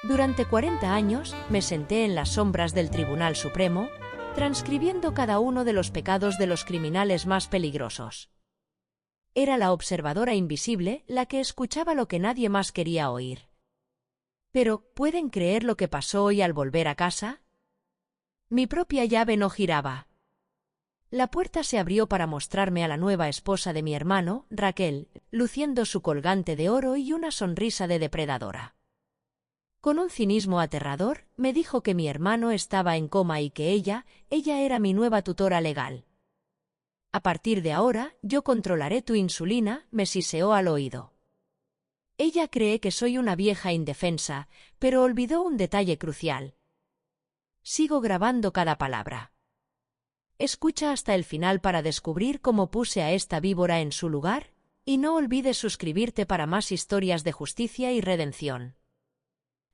Durante 40 años me senté en las sombras del Tribunal Supremo, transcribiendo cada uno de los pecados de los criminales más peligrosos. Era la observadora invisible la que escuchaba lo que nadie más quería oír. Pero, ¿pueden creer lo que pasó hoy al volver a casa? Mi propia llave no giraba. La puerta se abrió para mostrarme a la nueva esposa de mi hermano, Raquel, luciendo su colgante de oro y una sonrisa de depredadora. Con un cinismo aterrador, me dijo que mi hermano estaba en coma y que ella era mi nueva tutora legal. A partir de ahora, yo controlaré tu insulina, me siseó al oído. Ella cree que soy una vieja indefensa, pero olvidó un detalle crucial. Sigo grabando cada palabra. Escucha hasta el final para descubrir cómo puse a esta víbora en su lugar, y no olvides suscribirte para más historias de justicia y redención.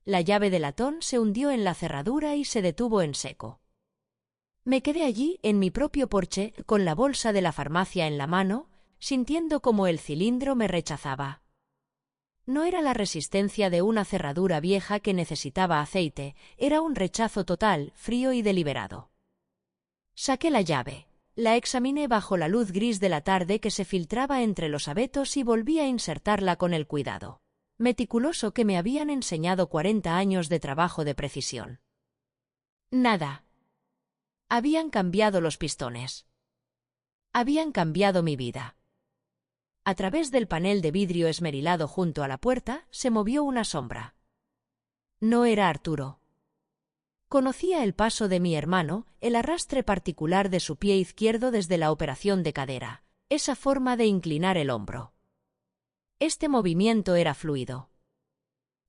La llave de latón se hundió en la cerradura y se detuvo en seco. Me quedé allí, en mi propio porche, con la bolsa de la farmacia en la mano, sintiendo como el cilindro me rechazaba. No era la resistencia de una cerradura vieja que necesitaba aceite, era un rechazo total, frío y deliberado. Saqué la llave, la examiné bajo la luz gris de la tarde que se filtraba entre los abetos y volví a insertarla con el cuidado meticuloso que me habían enseñado 40 años de trabajo de precisión. Nada. Habían cambiado los pistones. Habían cambiado mi vida. A través del panel de vidrio esmerilado junto a la puerta, se movió una sombra. No era Arturo. Conocía el paso de mi hermano, el arrastre particular de su pie izquierdo desde la operación de cadera, esa forma de inclinar el hombro. Este movimiento era fluido.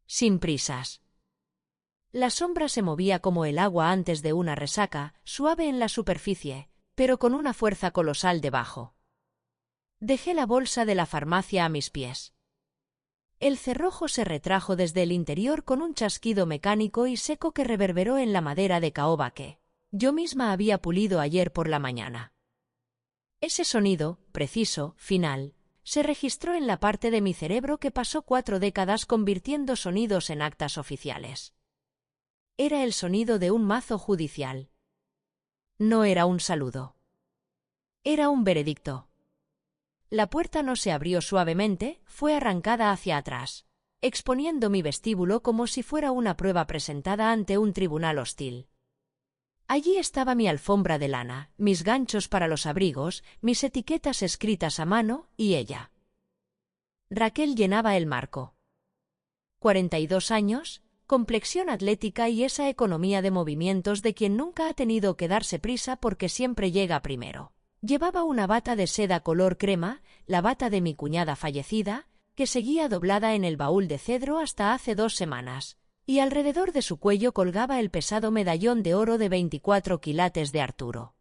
Sin prisas. La sombra se movía como el agua antes de una resaca, suave en la superficie, pero con una fuerza colosal debajo. Dejé la bolsa de la farmacia a mis pies. El cerrojo se retrajo desde el interior con un chasquido mecánico y seco que reverberó en la madera de caoba que yo misma había pulido ayer por la mañana. Ese sonido, preciso, final, se registró en la parte de mi cerebro que pasó 4 décadas convirtiendo sonidos en actas oficiales. Era el sonido de un mazo judicial. No era un saludo. Era un veredicto. La puerta no se abrió suavemente, fue arrancada hacia atrás, exponiendo mi vestíbulo como si fuera una prueba presentada ante un tribunal hostil. Allí estaba mi alfombra de lana, mis ganchos para los abrigos, mis etiquetas escritas a mano, y ella. Raquel llenaba el marco. 42 años, complexión atlética y esa economía de movimientos de quien nunca ha tenido que darse prisa porque siempre llega primero. Llevaba una bata de seda color crema, la bata de mi cuñada fallecida, que seguía doblada en el baúl de cedro hasta hace 2 semanas. Y alrededor de su cuello colgaba el pesado medallón de oro de 24 quilates de Arturo.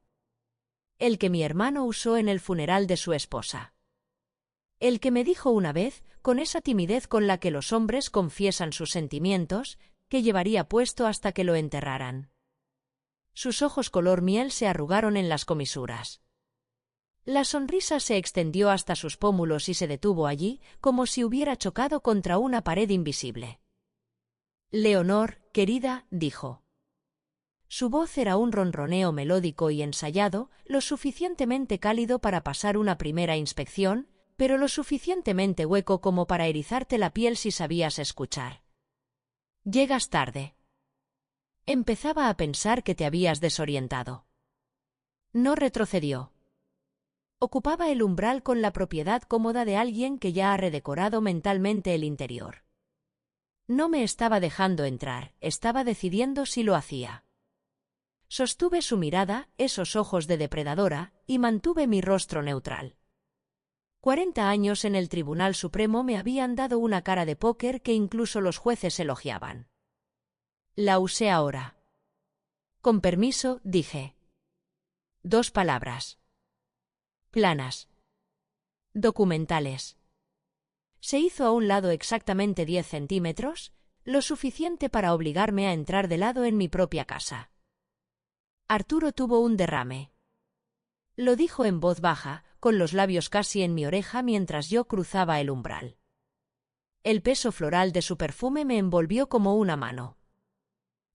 El que mi hermano usó en el funeral de su esposa. El que me dijo una vez, con esa timidez con la que los hombres confiesan sus sentimientos, que llevaría puesto hasta que lo enterraran. Sus ojos color miel se arrugaron en las comisuras. La sonrisa se extendió hasta sus pómulos y se detuvo allí, como si hubiera chocado contra una pared invisible. Leonor, querida, dijo. Su voz era un ronroneo melódico y ensayado, lo suficientemente cálido para pasar una primera inspección, pero lo suficientemente hueco como para erizarte la piel si sabías escuchar. Llegas tarde. Empezaba a pensar que te habías desorientado. No retrocedió. Ocupaba el umbral con la propiedad cómoda de alguien que ya ha redecorado mentalmente el interior. No me estaba dejando entrar, estaba decidiendo si lo hacía. Sostuve su mirada, esos ojos de depredadora, y mantuve mi rostro neutral. 40 años en el Tribunal Supremo me habían dado una cara de póker que incluso los jueces elogiaban. La usé ahora. Con permiso, dije. 2 palabras. Planas. Documentales. Se hizo a un lado exactamente 10 centímetros, lo suficiente para obligarme a entrar de lado en mi propia casa. Arturo tuvo un derrame. Lo dijo en voz baja, con los labios casi en mi oreja mientras yo cruzaba el umbral. El peso floral de su perfume me envolvió como una mano.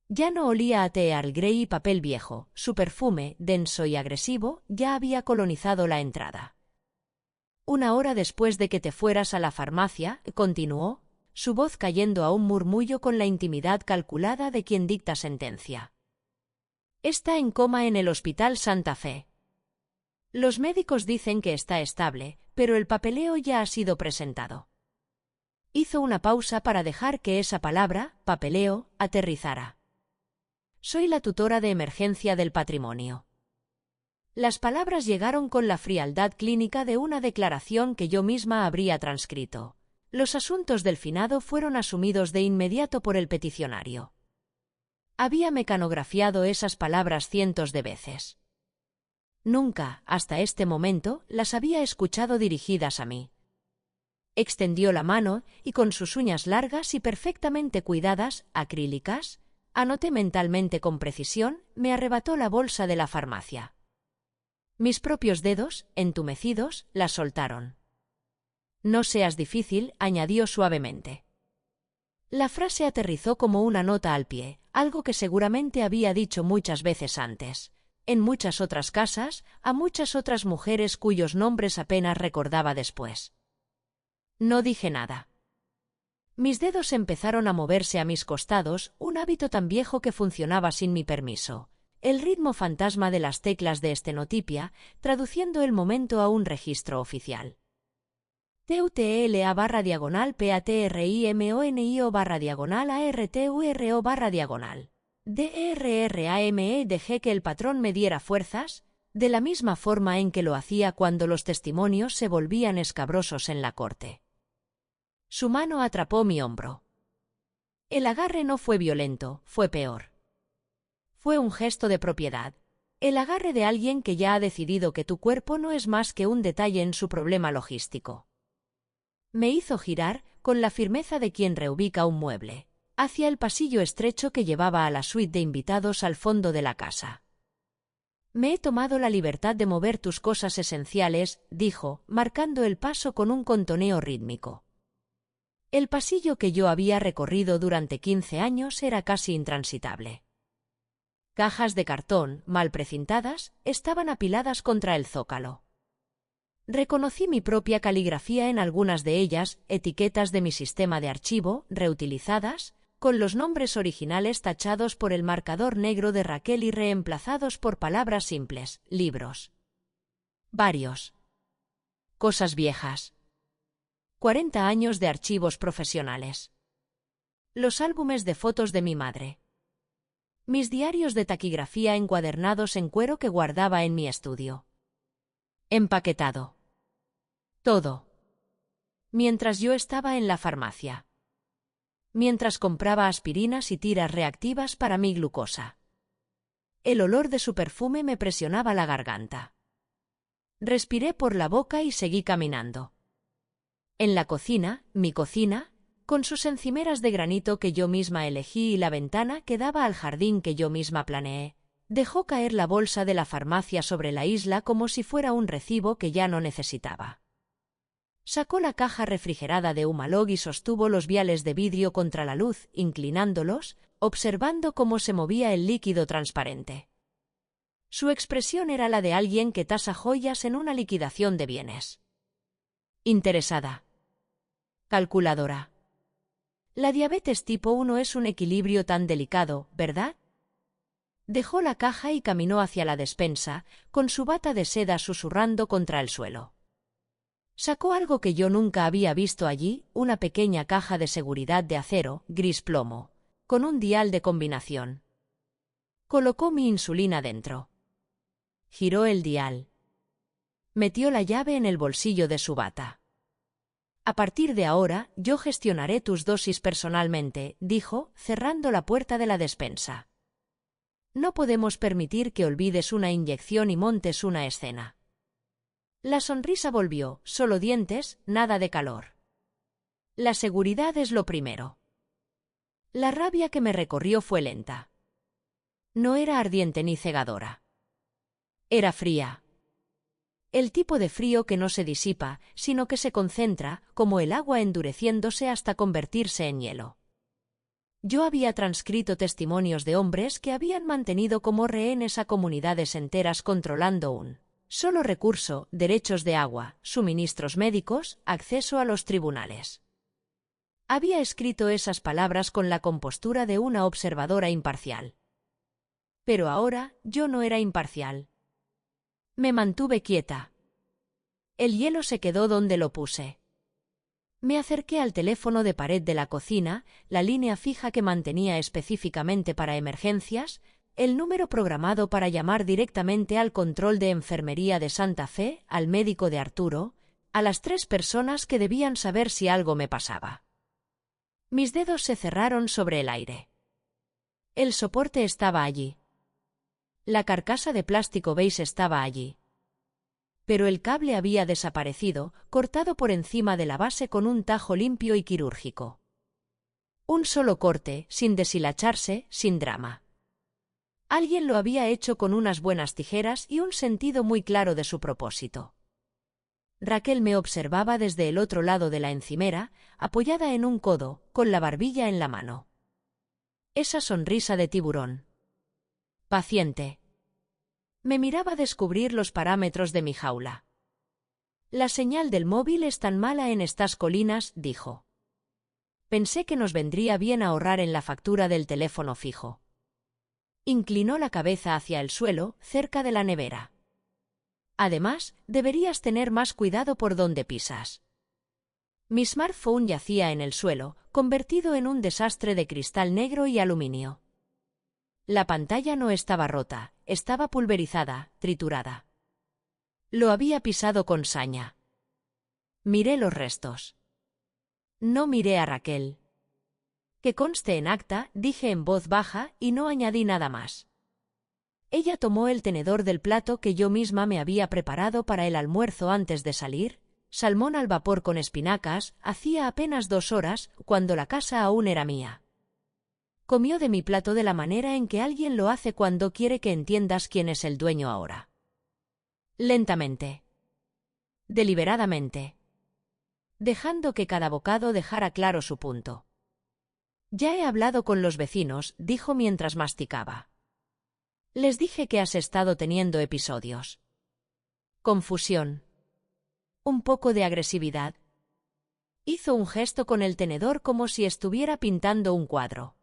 Ya no olía a té Earl Grey y papel viejo, su perfume, denso y agresivo, ya había colonizado la entrada. Una hora después de que te fueras a la farmacia, continuó, su voz cayendo a un murmullo con la intimidad calculada de quien dicta sentencia. Está en coma en el Hospital Santa Fe. Los médicos dicen que está estable, pero el papeleo ya ha sido presentado. Hizo una pausa para dejar que esa palabra, papeleo, aterrizara. Soy la tutora de emergencia del patrimonio. Las palabras llegaron con la frialdad clínica de una declaración que yo misma habría transcrito. Los asuntos del finado fueron asumidos de inmediato por el peticionario. Había mecanografiado esas palabras cientos de veces. Nunca, hasta este momento, las había escuchado dirigidas a mí. Extendió la mano y con sus uñas largas y perfectamente cuidadas, acrílicas, anoté mentalmente con precisión, me arrebató la bolsa de la farmacia. Mis propios dedos, entumecidos, la soltaron. No seas difícil, añadió suavemente. La frase aterrizó como una nota al pie, algo que seguramente había dicho muchas veces antes, en muchas otras casas, a muchas otras mujeres cuyos nombres apenas recordaba después. No dije nada. Mis dedos empezaron a moverse a mis costados, un hábito tan viejo que funcionaba sin mi permiso. El ritmo fantasma de las teclas de estenotipia, traduciendo el momento a un registro oficial. TUTLA/patrimonio/ARTURO/ARTURO/. DRRAME. Dejé que el patrón me diera fuerzas, de la misma forma en que lo hacía cuando los testimonios se volvían escabrosos en la corte. Su mano atrapó mi hombro. El agarre no fue violento, fue peor. Fue un gesto de propiedad. El agarre de alguien que ya ha decidido que tu cuerpo no es más que un detalle en su problema logístico. Me hizo girar, con la firmeza de quien reubica un mueble, hacia el pasillo estrecho que llevaba a la suite de invitados al fondo de la casa. Me he tomado la libertad de mover tus cosas esenciales, dijo, marcando el paso con un contoneo rítmico. El pasillo que yo había recorrido durante 15 años era casi intransitable. Cajas de cartón, mal precintadas, estaban apiladas contra el zócalo. Reconocí mi propia caligrafía en algunas de ellas, etiquetas de mi sistema de archivo, reutilizadas, con los nombres originales tachados por el marcador negro de Raquel y reemplazados por palabras simples, libros. Varios. Cosas viejas. 40 años de archivos profesionales. Los álbumes de fotos de mi madre. Mis diarios de taquigrafía encuadernados en cuero que guardaba en mi estudio. Empaquetado. Todo. Mientras yo estaba en la farmacia. Mientras compraba aspirinas y tiras reactivas para mi glucosa. El olor de su perfume me presionaba la garganta. Respiré por la boca y seguí caminando. En la cocina, mi cocina, con sus encimeras de granito que yo misma elegí y la ventana que daba al jardín que yo misma planeé, dejó caer la bolsa de la farmacia sobre la isla como si fuera un recibo que ya no necesitaba. Sacó la caja refrigerada de Humalog y sostuvo los viales de vidrio contra la luz, inclinándolos, observando cómo se movía el líquido transparente. Su expresión era la de alguien que tasa joyas en una liquidación de bienes. Interesada. Calculadora. La diabetes tipo 1 es un equilibrio tan delicado, ¿verdad? Dejó la caja y caminó hacia la despensa, con su bata de seda susurrando contra el suelo. Sacó algo que yo nunca había visto allí, una pequeña caja de seguridad de acero, gris plomo, con un dial de combinación. Colocó mi insulina dentro. Giró el dial. Metió la llave en el bolsillo de su bata. A partir de ahora, yo gestionaré tus dosis personalmente, dijo, cerrando la puerta de la despensa. No podemos permitir que olvides una inyección y montes una escena. La sonrisa volvió, solo dientes, nada de calor. La seguridad es lo primero. La rabia que me recorrió fue lenta. No era ardiente ni cegadora. Era fría. El tipo de frío que no se disipa, sino que se concentra, como el agua endureciéndose hasta convertirse en hielo. Yo había transcrito testimonios de hombres que habían mantenido como rehenes a comunidades enteras controlando un solo recurso: derechos de agua, suministros médicos, acceso a los tribunales. Había escrito esas palabras con la compostura de una observadora imparcial. Pero ahora yo no era imparcial. Me mantuve quieta. El hielo se quedó donde lo puse. Me acerqué al teléfono de pared de la cocina, la línea fija que mantenía específicamente para emergencias, el número programado para llamar directamente al control de enfermería de Santa Fe, al médico de Arturo, a las 3 personas que debían saber si algo me pasaba. Mis dedos se cerraron sobre el aire. El soporte estaba allí. La carcasa de plástico beige estaba allí. Pero el cable había desaparecido, cortado por encima de la base con un tajo limpio y quirúrgico. Un solo corte, sin deshilacharse, sin drama. Alguien lo había hecho con unas buenas tijeras y un sentido muy claro de su propósito. Raquel me observaba desde el otro lado de la encimera, apoyada en un codo, con la barbilla en la mano. Esa sonrisa de tiburón. Paciente. Me miraba descubrir los parámetros de mi jaula. La señal del móvil es tan mala en estas colinas, dijo. Pensé que nos vendría bien ahorrar en la factura del teléfono fijo. Inclinó la cabeza hacia el suelo, cerca de la nevera. Además, deberías tener más cuidado por donde pisas. Mi smartphone yacía en el suelo, convertido en un desastre de cristal negro y aluminio. La pantalla no estaba rota, estaba pulverizada, triturada. Lo había pisado con saña. Miré los restos. No miré a Raquel. Que conste en acta, dije en voz baja y no añadí nada más. Ella tomó el tenedor del plato que yo misma me había preparado para el almuerzo antes de salir, salmón al vapor con espinacas, hacía apenas 2 horas, cuando la casa aún era mía. Comió de mi plato de la manera en que alguien lo hace cuando quiere que entiendas quién es el dueño ahora. Lentamente. Deliberadamente. Dejando que cada bocado dejara claro su punto. Ya he hablado con los vecinos, dijo mientras masticaba. Les dije que has estado teniendo episodios. Confusión. Un poco de agresividad. Hizo un gesto con el tenedor como si estuviera pintando un cuadro.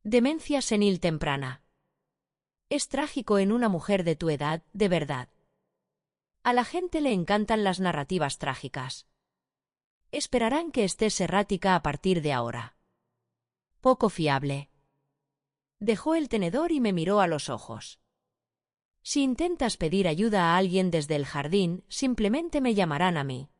Demencia senil temprana. Es trágico en una mujer de tu edad, de verdad. A la gente le encantan las narrativas trágicas. Esperarán que estés errática a partir de ahora. Poco fiable. Dejó el tenedor y me miró a los ojos. Si intentas pedir ayuda a alguien desde el jardín, simplemente me llamarán a mí.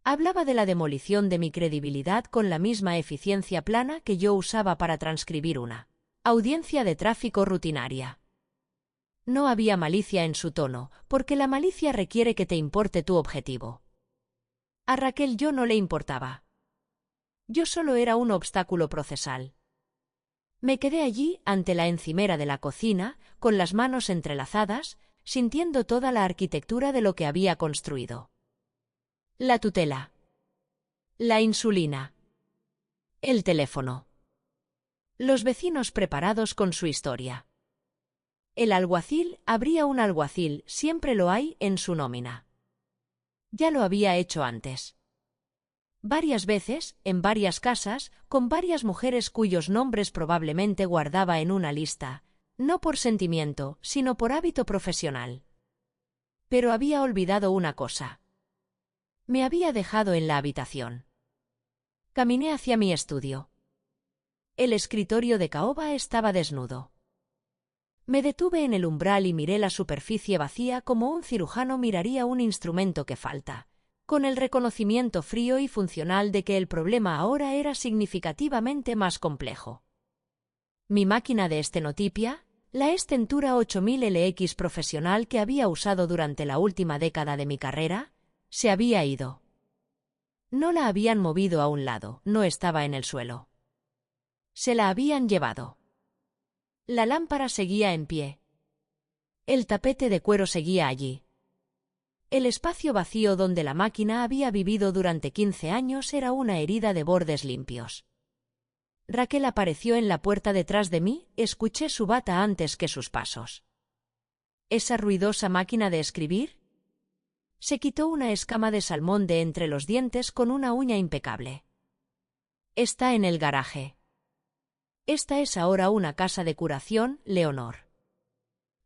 Hablaba de la demolición de mi credibilidad con la misma eficiencia plana que yo usaba para transcribir una audiencia de tráfico rutinaria. No había malicia en su tono, porque la malicia requiere que te importe tu objetivo. A Raquel yo no le importaba. Yo solo era un obstáculo procesal. Me quedé allí, ante la encimera de la cocina, con las manos entrelazadas, sintiendo toda la arquitectura de lo que había construido. La tutela. La insulina. El teléfono. Los vecinos preparados con su historia. El alguacil, habría un alguacil, siempre lo hay, en su nómina. Ya lo había hecho antes. Varias veces, en varias casas, con varias mujeres cuyos nombres probablemente guardaba en una lista, no por sentimiento, sino por hábito profesional. Pero había olvidado una cosa. Me había dejado en la habitación. Caminé hacia mi estudio. El escritorio de caoba estaba desnudo. Me detuve en el umbral y miré la superficie vacía como un cirujano miraría un instrumento que falta, con el reconocimiento frío y funcional de que el problema ahora era significativamente más complejo. Mi máquina de estenotipia, la Stentura 8000 LX profesional que había usado durante la última década de mi carrera, se había ido. No la habían movido a un lado, no estaba en el suelo. Se la habían llevado. La lámpara seguía en pie. El tapete de cuero seguía allí. El espacio vacío donde la máquina había vivido durante 15 años era una herida de bordes limpios. Raquel apareció en la puerta detrás de mí, escuché su bata antes que sus pasos. ¿Esa ruidosa máquina de escribir? Se quitó una escama de salmón de entre los dientes con una uña impecable. Está en el garaje. Esta es ahora una casa de curación, Leonor.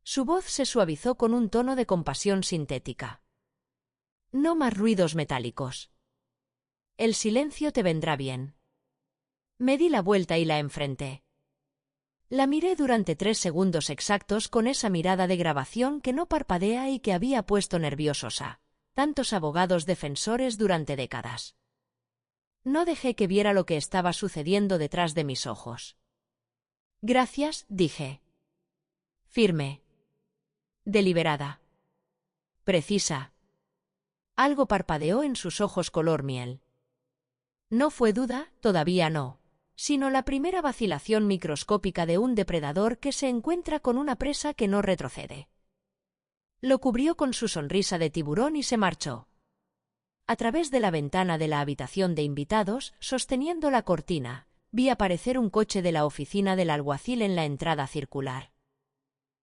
Su voz se suavizó con un tono de compasión sintética. No más ruidos metálicos. El silencio te vendrá bien. Me di la vuelta y la enfrenté. La miré durante 3 segundos exactos con esa mirada de grabación que no parpadea y que había puesto nerviosos a tantos abogados defensores durante décadas. No dejé que viera lo que estaba sucediendo detrás de mis ojos. Gracias, dije. Firme. Deliberada. Precisa. Algo parpadeó en sus ojos color miel. No fue duda, todavía no, sino la primera vacilación microscópica de un depredador que se encuentra con una presa que no retrocede. Lo cubrió con su sonrisa de tiburón y se marchó. A través de la ventana de la habitación de invitados, sosteniendo la cortina, vi aparecer un coche de la oficina del alguacil en la entrada circular.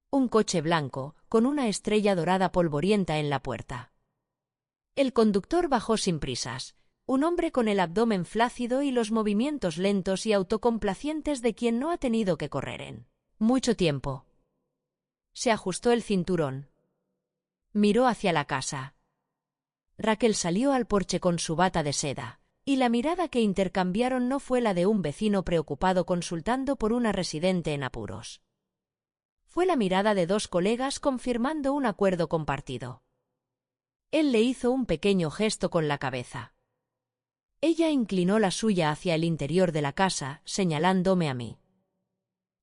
Un coche blanco, con una estrella dorada polvorienta en la puerta. El conductor bajó sin prisas, un hombre con el abdomen flácido y los movimientos lentos y autocomplacientes de quien no ha tenido que correr en mucho tiempo. Se ajustó el cinturón. Miró hacia la casa. Raquel salió al porche con su bata de seda, y la mirada que intercambiaron no fue la de un vecino preocupado consultando por una residente en apuros. Fue la mirada de 2 colegas confirmando un acuerdo compartido. Él le hizo un pequeño gesto con la cabeza. Ella inclinó la suya hacia el interior de la casa, señalándome a mí.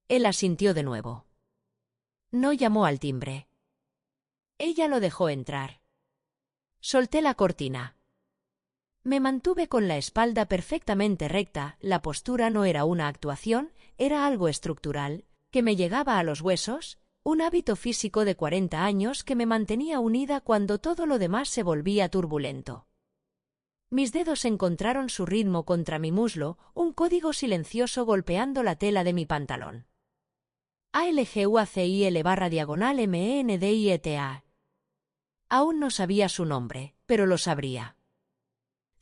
Él asintió de nuevo. No llamó al timbre. Ella lo dejó entrar. Solté la cortina. Me mantuve con la espalda perfectamente recta, la postura no era una actuación, era algo estructural, que me llegaba a los huesos, un hábito físico de 40 años que me mantenía unida cuando todo lo demás se volvía turbulento. Mis dedos encontraron su ritmo contra mi muslo, un código silencioso golpeando la tela de mi pantalón. ALGUACIL_MENDIETA. Aún no sabía su nombre, pero lo sabría.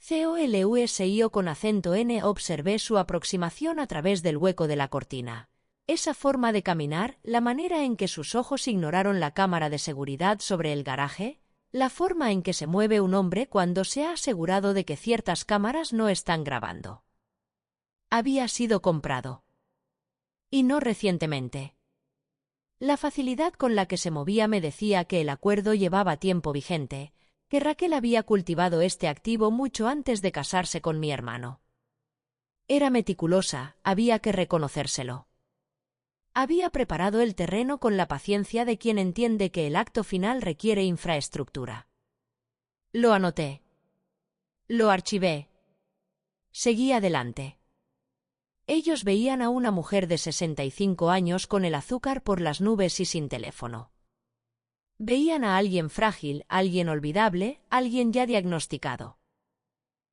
COLUSIO con acento N. Observé su aproximación a través del hueco de la cortina. Esa forma de caminar, la manera en que sus ojos ignoraron la cámara de seguridad sobre el garaje, la forma en que se mueve un hombre cuando se ha asegurado de que ciertas cámaras no están grabando. Había sido comprado. Y no recientemente. La facilidad con la que se movía me decía que el acuerdo llevaba tiempo vigente, que Raquel había cultivado este activo mucho antes de casarse con mi hermano. Era meticulosa, había que reconocérselo. Había preparado el terreno con la paciencia de quien entiende que el acto final requiere infraestructura. Lo anoté. Lo archivé. Seguí adelante. Ellos veían a una mujer de 65 años con el azúcar por las nubes y sin teléfono. Veían a alguien frágil, alguien olvidable, alguien ya diagnosticado.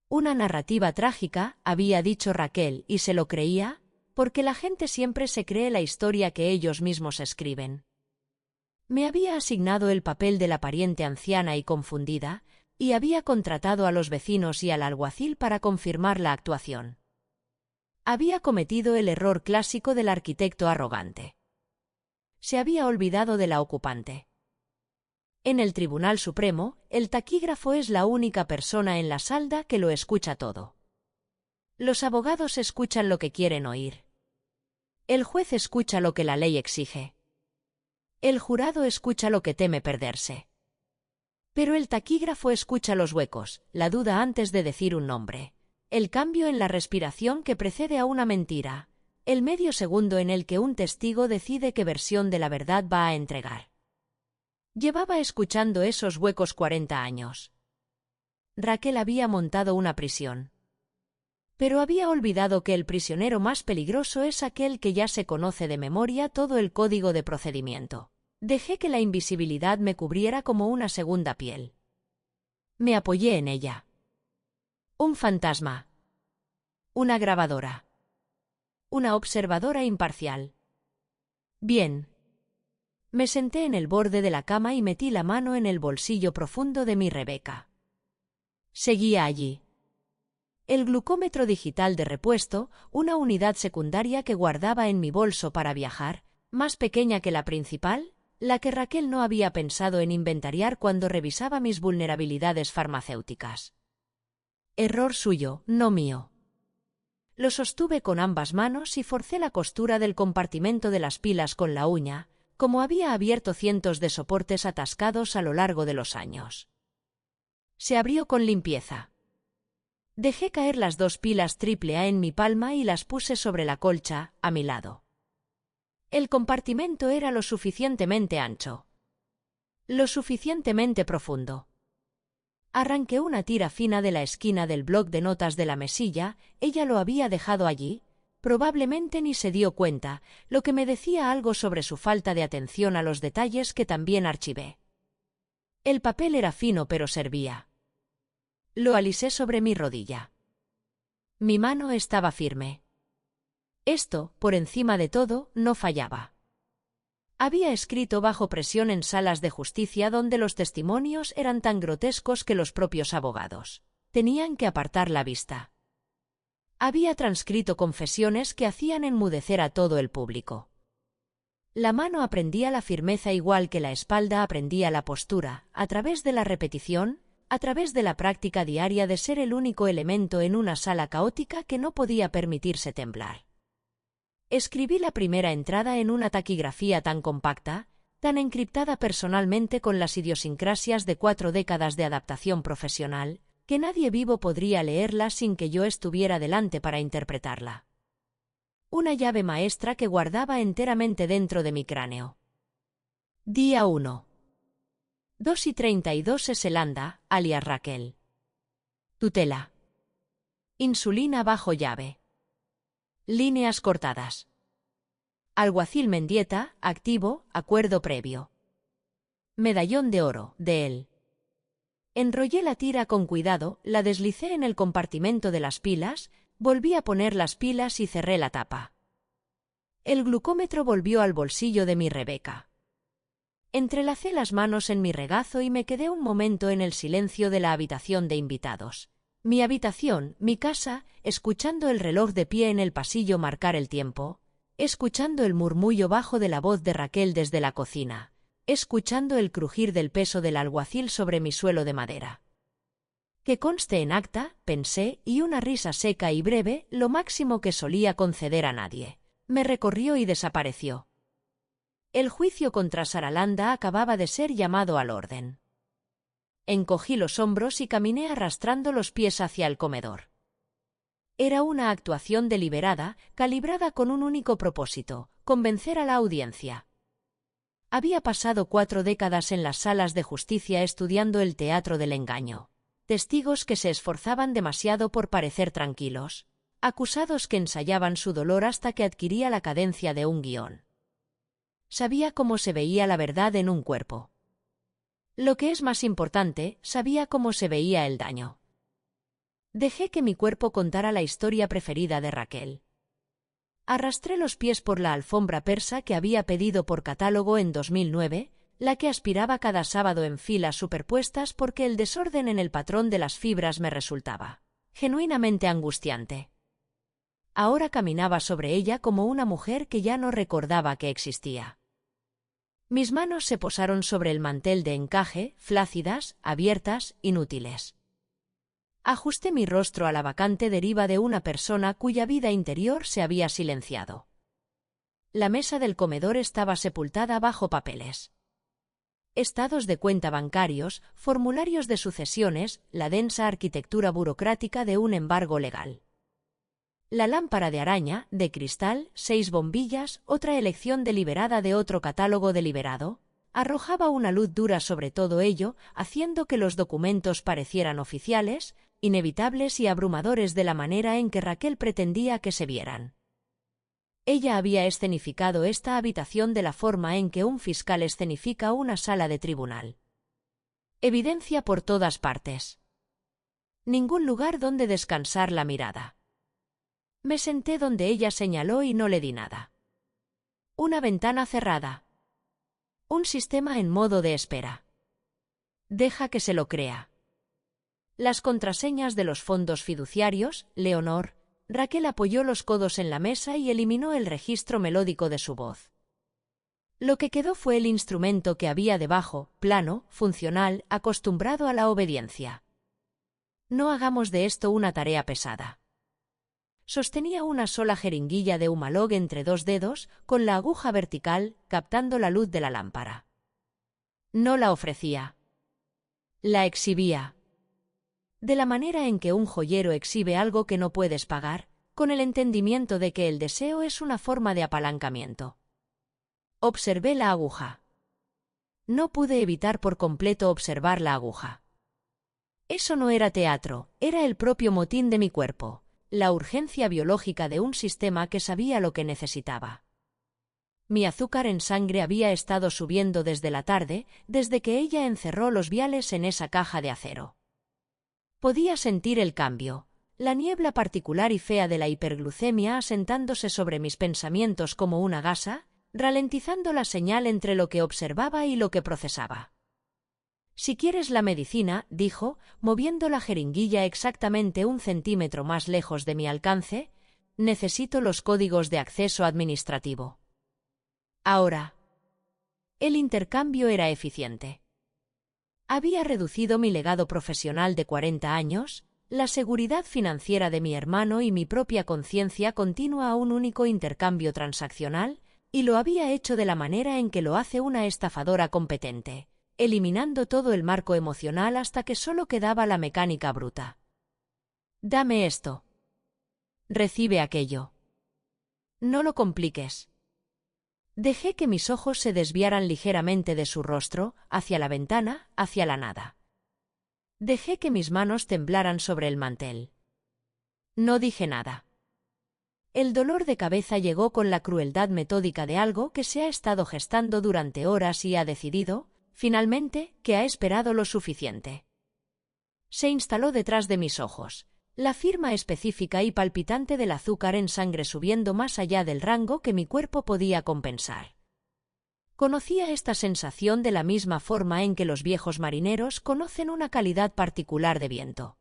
Una narrativa trágica, había dicho Raquel, y se lo creía, porque la gente siempre se cree la historia que ellos mismos escriben. Me había asignado el papel de la pariente anciana y confundida, y había contratado a los vecinos y al alguacil para confirmar la actuación. Había cometido el error clásico del arquitecto arrogante. Se había olvidado de la ocupante. En el Tribunal Supremo, el taquígrafo es la única persona en la sala que lo escucha todo. Los abogados escuchan lo que quieren oír. El juez escucha lo que la ley exige. El jurado escucha lo que teme perderse. Pero el taquígrafo escucha los huecos, la duda antes de decir un nombre, el cambio en la respiración que precede a una mentira, el medio segundo en el que un testigo decide qué versión de la verdad va a entregar. Llevaba escuchando esos huecos 40 años. Raquel había montado una prisión. Pero había olvidado que el prisionero más peligroso es aquel que ya se conoce de memoria todo el código de procedimiento. Dejé que la invisibilidad me cubriera como una segunda piel. Me apoyé en ella. Un fantasma. Una grabadora. Una observadora imparcial. Bien. Me senté en el borde de la cama y metí la mano en el bolsillo profundo de mi Rebeca. Seguía allí. El glucómetro digital de repuesto, una unidad secundaria que guardaba en mi bolso para viajar, más pequeña que la principal, la que Raquel no había pensado en inventariar cuando revisaba mis vulnerabilidades farmacéuticas. Error suyo, no mío. Lo sostuve con ambas manos y forcé la costura del compartimento de las pilas con la uña, como había abierto cientos de soportes atascados a lo largo de los años. Se abrió con limpieza. Dejé caer las 2 pilas AAA en mi palma y las puse sobre la colcha, a mi lado. El compartimento era lo suficientemente ancho. Lo suficientemente profundo. Arranqué una tira fina de la esquina del bloc de notas de la mesilla, ella lo había dejado allí, probablemente ni se dio cuenta, lo que me decía algo sobre su falta de atención a los detalles que también archivé. El papel era fino pero servía. Lo alisé sobre mi rodilla. Mi mano estaba firme. Esto, por encima de todo, no fallaba. Había escrito bajo presión en salas de justicia donde los testimonios eran tan grotescos que los propios abogados tenían que apartar la vista. Había transcrito confesiones que hacían enmudecer a todo el público. La mano aprendía la firmeza igual que la espalda aprendía la postura, a través de la repetición, a través de la práctica diaria de ser el único elemento en una sala caótica que no podía permitirse temblar. Escribí la primera entrada en una taquigrafía tan compacta, tan encriptada personalmente con las idiosincrasias de 4 décadas de adaptación profesional, que nadie vivo podría leerla sin que yo estuviera delante para interpretarla. Una llave maestra que guardaba enteramente dentro de mi cráneo. Día 1. 2:32 Eselanda, alias Raquel. Tutela. Insulina bajo llave. Líneas cortadas. Alguacil Mendieta, activo, acuerdo previo. Medallón de oro, de él. Enrollé la tira con cuidado, la deslicé en el compartimento de las pilas, volví a poner las pilas y cerré la tapa. El glucómetro volvió al bolsillo de mi Rebeca. Entrelacé las manos en mi regazo y me quedé un momento en el silencio de la habitación de invitados. Mi habitación, mi casa, escuchando el reloj de pie en el pasillo marcar el tiempo, escuchando el murmullo bajo de la voz de Raquel desde la cocina, escuchando el crujir del peso del alguacil sobre mi suelo de madera. Que conste en acta, pensé, y una risa seca y breve, lo máximo que solía conceder a nadie, me recorrió y desapareció. El juicio contra Saralanda acababa de ser llamado al orden. Encogí los hombros y caminé arrastrando los pies hacia el comedor. Era una actuación deliberada, calibrada con un único propósito: convencer a la audiencia. Había pasado 4 décadas en las salas de justicia estudiando el teatro del engaño. Testigos que se esforzaban demasiado por parecer tranquilos. Acusados que ensayaban su dolor hasta que adquiría la cadencia de un guión. Sabía cómo se veía la verdad en un cuerpo. Lo que es más importante, sabía cómo se veía el daño. Dejé que mi cuerpo contara la historia preferida de Raquel. Arrastré los pies por la alfombra persa que había pedido por catálogo en 2009, la que aspiraba cada sábado en filas superpuestas porque el desorden en el patrón de las fibras me resultaba genuinamente angustiante. Ahora caminaba sobre ella como una mujer que ya no recordaba que existía. Mis manos se posaron sobre el mantel de encaje, flácidas, abiertas, inútiles. Ajusté mi rostro a la vacante deriva de una persona cuya vida interior se había silenciado. La mesa del comedor estaba sepultada bajo papeles. Estados de cuenta bancarios, formularios de sucesiones, la densa arquitectura burocrática de un embargo legal. La lámpara de araña, de cristal, 6 bombillas, otra elección deliberada de otro catálogo deliberado, arrojaba una luz dura sobre todo ello, haciendo que los documentos parecieran oficiales, inevitables y abrumadores de la manera en que Raquel pretendía que se vieran. Ella había escenificado esta habitación de la forma en que un fiscal escenifica una sala de tribunal. Evidencia por todas partes. Ningún lugar donde descansar la mirada. Me senté donde ella señaló y no le di nada. Una ventana cerrada. Un sistema en modo de espera. Deja que se lo crea. Las contraseñas de los fondos fiduciarios, Leonor. Raquel apoyó los codos en la mesa y eliminó el registro melódico de su voz. Lo que quedó fue el instrumento que había debajo, plano, funcional, acostumbrado a la obediencia. No hagamos de esto una tarea pesada. Sostenía una sola jeringuilla de Humalog entre dos dedos, con la aguja vertical, captando la luz de la lámpara. No la ofrecía. La exhibía. De la manera en que un joyero exhibe algo que no puedes pagar, con el entendimiento de que el deseo es una forma de apalancamiento. Observé la aguja. No pude evitar por completo observar la aguja. Eso no era teatro, era el propio motín de mi cuerpo, la urgencia biológica de un sistema que sabía lo que necesitaba. Mi azúcar en sangre había estado subiendo desde la tarde, desde que ella encerró los viales en esa caja de acero. Podía sentir el cambio, la niebla particular y fea de la hiperglucemia asentándose sobre mis pensamientos como una gasa, ralentizando la señal entre lo que observaba y lo que procesaba. Si quieres la medicina, dijo, moviendo la jeringuilla exactamente 1 centímetro más lejos de mi alcance, necesito los códigos de acceso administrativo. Ahora. El intercambio era eficiente. Había reducido mi legado profesional de 40 años, la seguridad financiera de mi hermano y mi propia conciencia continua a un único intercambio transaccional, y lo había hecho de la manera en que lo hace una estafadora competente, eliminando todo el marco emocional hasta que solo quedaba la mecánica bruta. Dame esto. Recibe aquello. No lo compliques. Dejé que mis ojos se desviaran ligeramente de su rostro, hacia la ventana, hacia la nada. Dejé que mis manos temblaran sobre el mantel. No dije nada. El dolor de cabeza llegó con la crueldad metódica de algo que se ha estado gestando durante horas y ha decidido, finalmente, que ha esperado lo suficiente. Se instaló detrás de mis ojos, la firma específica y palpitante del azúcar en sangre subiendo más allá del rango que mi cuerpo podía compensar. Conocía esta sensación de la misma forma en que los viejos marineros conocen una calidad particular de viento.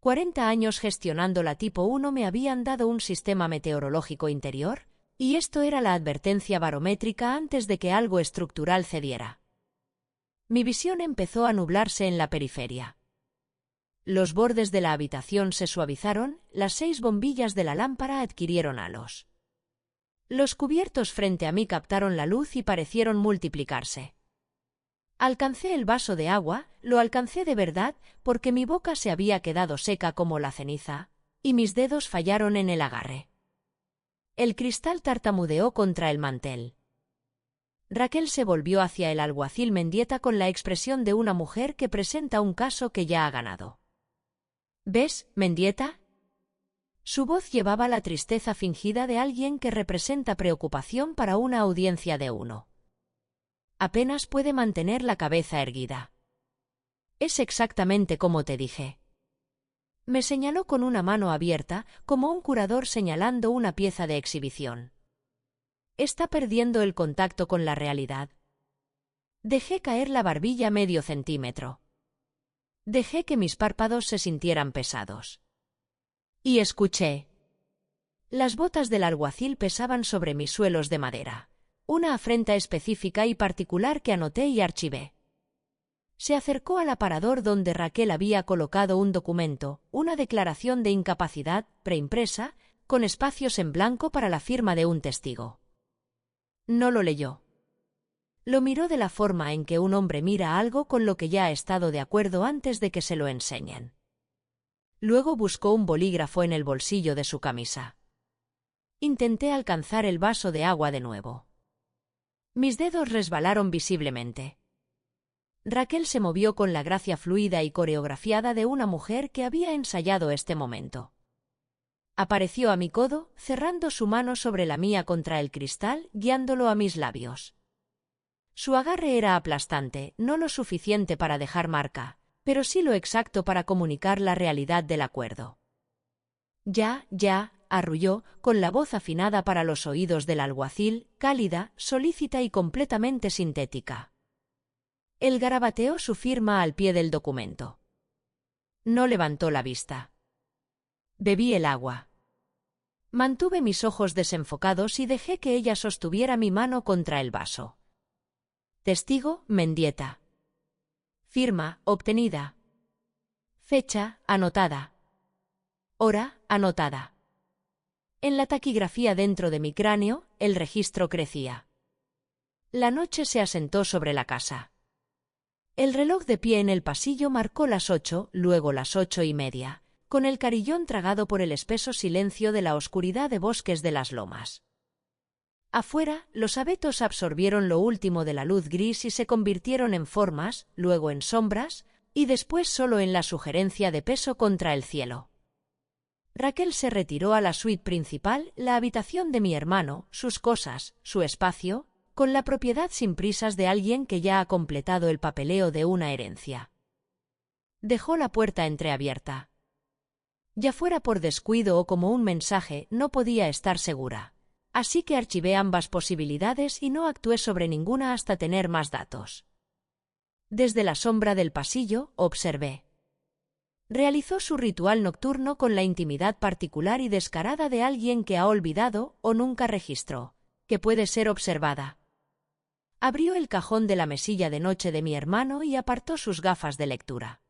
40 años gestionando la tipo 1 me habían dado un sistema meteorológico interior, y esto era la advertencia barométrica antes de que algo estructural cediera. Mi visión empezó a nublarse en la periferia. Los bordes de la habitación se suavizaron, las 6 bombillas de la lámpara adquirieron halos. Los cubiertos frente a mí captaron la luz y parecieron multiplicarse. Alcancé el vaso de agua, lo alcancé de verdad, porque mi boca se había quedado seca como la ceniza, y mis dedos fallaron en el agarre. El cristal tartamudeó contra el mantel. Raquel se volvió hacia el alguacil Mendieta con la expresión de una mujer que presenta un caso que ya ha ganado. ¿Ves, Mendieta? Su voz llevaba la tristeza fingida de alguien que representa preocupación para una audiencia de uno. Apenas puede mantener la cabeza erguida. Es exactamente como te dije. Me señaló con una mano abierta, como un curador señalando una pieza de exhibición. Está perdiendo el contacto con la realidad. Dejé caer la barbilla medio centímetro. Dejé que mis párpados se sintieran pesados. Y escuché. Las botas del alguacil pesaban sobre mis suelos de madera, una afrenta específica y particular que anoté y archivé. Se acercó al aparador donde Raquel había colocado un documento, una declaración de incapacidad, preimpresa, con espacios en blanco para la firma de un testigo. No lo leyó. Lo miró de la forma en que un hombre mira algo con lo que ya ha estado de acuerdo antes de que se lo enseñen. Luego buscó un bolígrafo en el bolsillo de su camisa. Intenté alcanzar el vaso de agua de nuevo. Mis dedos resbalaron visiblemente. Raquel se movió con la gracia fluida y coreografiada de una mujer que había ensayado este momento. Apareció a mi codo, cerrando su mano sobre la mía contra el cristal, guiándolo a mis labios. Su agarre era aplastante, no lo suficiente para dejar marca, pero sí lo exacto para comunicar la realidad del acuerdo. Ya, arrulló, con la voz afinada para los oídos del alguacil, cálida, solícita y completamente sintética. Él garabateó su firma al pie del documento. No levantó la vista. Bebí el agua. Mantuve mis ojos desenfocados y dejé que ella sostuviera mi mano contra el vaso. Testigo, Mendieta. Firma, obtenida. Fecha, anotada. Hora, anotada. En la taquigrafía dentro de mi cráneo, el registro crecía. La noche se asentó sobre la casa. El reloj de pie en el pasillo marcó las 8, luego las 8:30, con el carillón tragado por el espeso silencio de la oscuridad de bosques de las lomas. Afuera, los abetos absorbieron lo último de la luz gris y se convirtieron en formas, luego en sombras, y después solo en la sugerencia de peso contra el cielo. Raquel se retiró a la suite principal, la habitación de mi hermano, sus cosas, su espacio, con la propiedad sin prisas de alguien que ya ha completado el papeleo de una herencia. Dejó la puerta entreabierta. Ya fuera por descuido o como un mensaje, no podía estar segura. Así que archivé ambas posibilidades y no actué sobre ninguna hasta tener más datos. Desde la sombra del pasillo, observé. Realizó su ritual nocturno con la intimidad particular y descarada de alguien que ha olvidado o nunca registró, que puede ser observada. Abrió el cajón de la mesilla de noche de mi hermano y apartó sus gafas de lectura.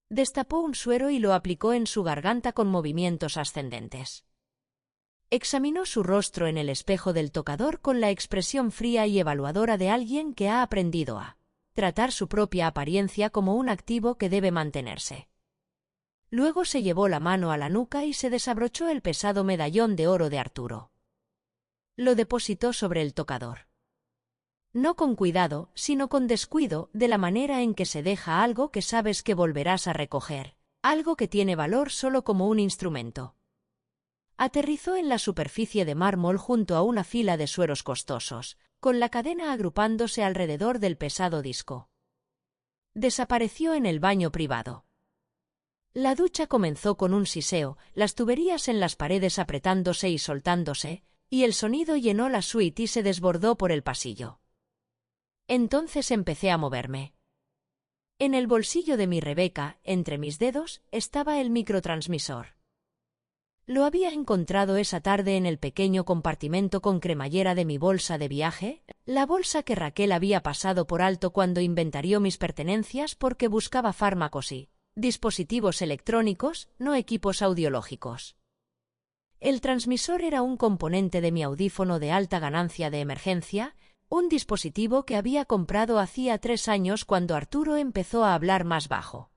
Destapó un suero y lo aplicó en su garganta con movimientos ascendentes. Examinó su rostro en el espejo del tocador con la expresión fría y evaluadora de alguien que ha aprendido a tratar su propia apariencia como un activo que debe mantenerse. Luego se llevó la mano a la nuca y se desabrochó el pesado medallón de oro de Arturo. Lo depositó sobre el tocador. No con cuidado, sino con descuido, de la manera en que se deja algo que sabes que volverás a recoger, algo que tiene valor solo como un instrumento. Aterrizó en la superficie de mármol junto a una fila de sueros costosos, con la cadena agrupándose alrededor del pesado disco. Desapareció en el baño privado. La ducha comenzó con un siseo, las tuberías en las paredes apretándose y soltándose, y el sonido llenó la suite y se desbordó por el pasillo. Entonces empecé a moverme. En el bolsillo de mi Rebeca, entre mis dedos, estaba el microtransmisor. Lo había encontrado esa tarde en el pequeño compartimento con cremallera de mi bolsa de viaje, la bolsa que Raquel había pasado por alto cuando inventarió mis pertenencias porque buscaba fármacos y dispositivos electrónicos, no equipos audiológicos. El transmisor era un componente de mi audífono de alta ganancia de emergencia, un dispositivo que había comprado hacía 3 años cuando Arturo empezó a hablar más bajo.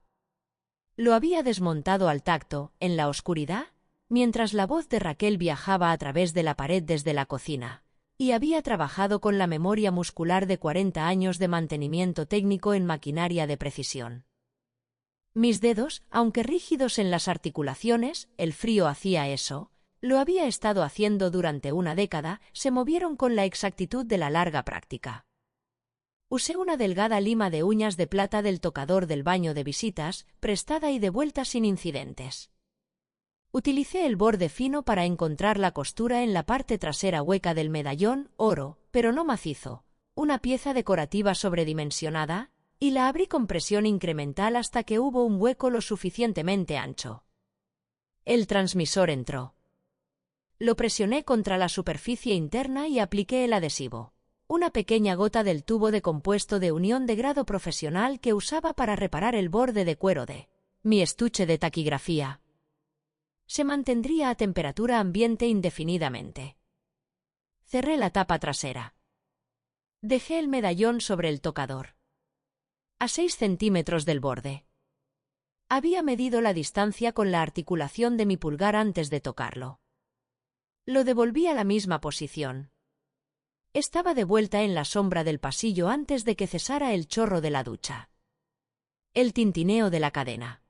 Lo había desmontado al tacto, en la oscuridad, mientras la voz de Raquel viajaba a través de la pared desde la cocina, y había trabajado con la memoria muscular de 40 años de mantenimiento técnico en maquinaria de precisión. Mis dedos, aunque rígidos en las articulaciones, el frío hacía eso, lo había estado haciendo durante una década, se movieron con la exactitud de la larga práctica. Usé una delgada lima de uñas de plata del tocador del baño de visitas, prestada y devuelta sin incidentes. Utilicé el borde fino para encontrar la costura en la parte trasera hueca del medallón, oro, pero no macizo, una pieza decorativa sobredimensionada, y la abrí con presión incremental hasta que hubo un hueco lo suficientemente ancho. El transmisor entró. Lo presioné contra la superficie interna y apliqué el adhesivo, una pequeña gota del tubo de compuesto de unión de grado profesional que usaba para reparar el borde de cuero de mi estuche de taquigrafía. Se mantendría a temperatura ambiente indefinidamente. Cerré la tapa trasera. Dejé el medallón sobre el tocador. A 6 centímetros del borde. Había medido la distancia con la articulación de mi pulgar antes de tocarlo. Lo devolví a la misma posición. Estaba de vuelta en la sombra del pasillo antes de que cesara el chorro de la ducha. El tintineo de la cadena.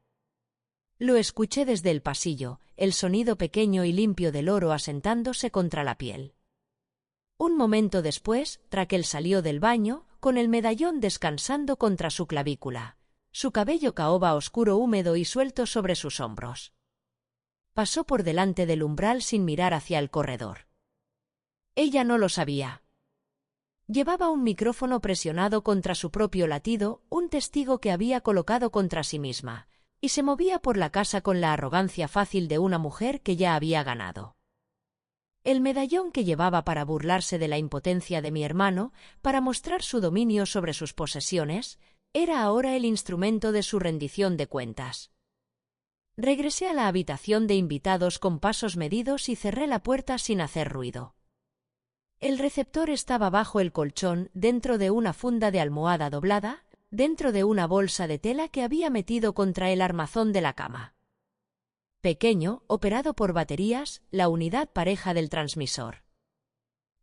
Lo escuché desde el pasillo, el sonido pequeño y limpio del oro asentándose contra la piel. Un momento después, Raquel salió del baño, con el medallón descansando contra su clavícula, su cabello caoba oscuro húmedo y suelto sobre sus hombros. Pasó por delante del umbral sin mirar hacia el corredor. Ella no lo sabía. Llevaba un micrófono presionado contra su propio latido, un testigo que había colocado contra sí misma, y se movía por la casa con la arrogancia fácil de una mujer que ya había ganado. El medallón que llevaba para burlarse de la impotencia de mi hermano, para mostrar su dominio sobre sus posesiones, era ahora el instrumento de su rendición de cuentas. Regresé a la habitación de invitados con pasos medidos y cerré la puerta sin hacer ruido. El receptor estaba bajo el colchón, dentro de una funda de almohada doblada, dentro de una bolsa de tela que había metido contra el armazón de la cama. Pequeño, operado por baterías, la unidad pareja del transmisor.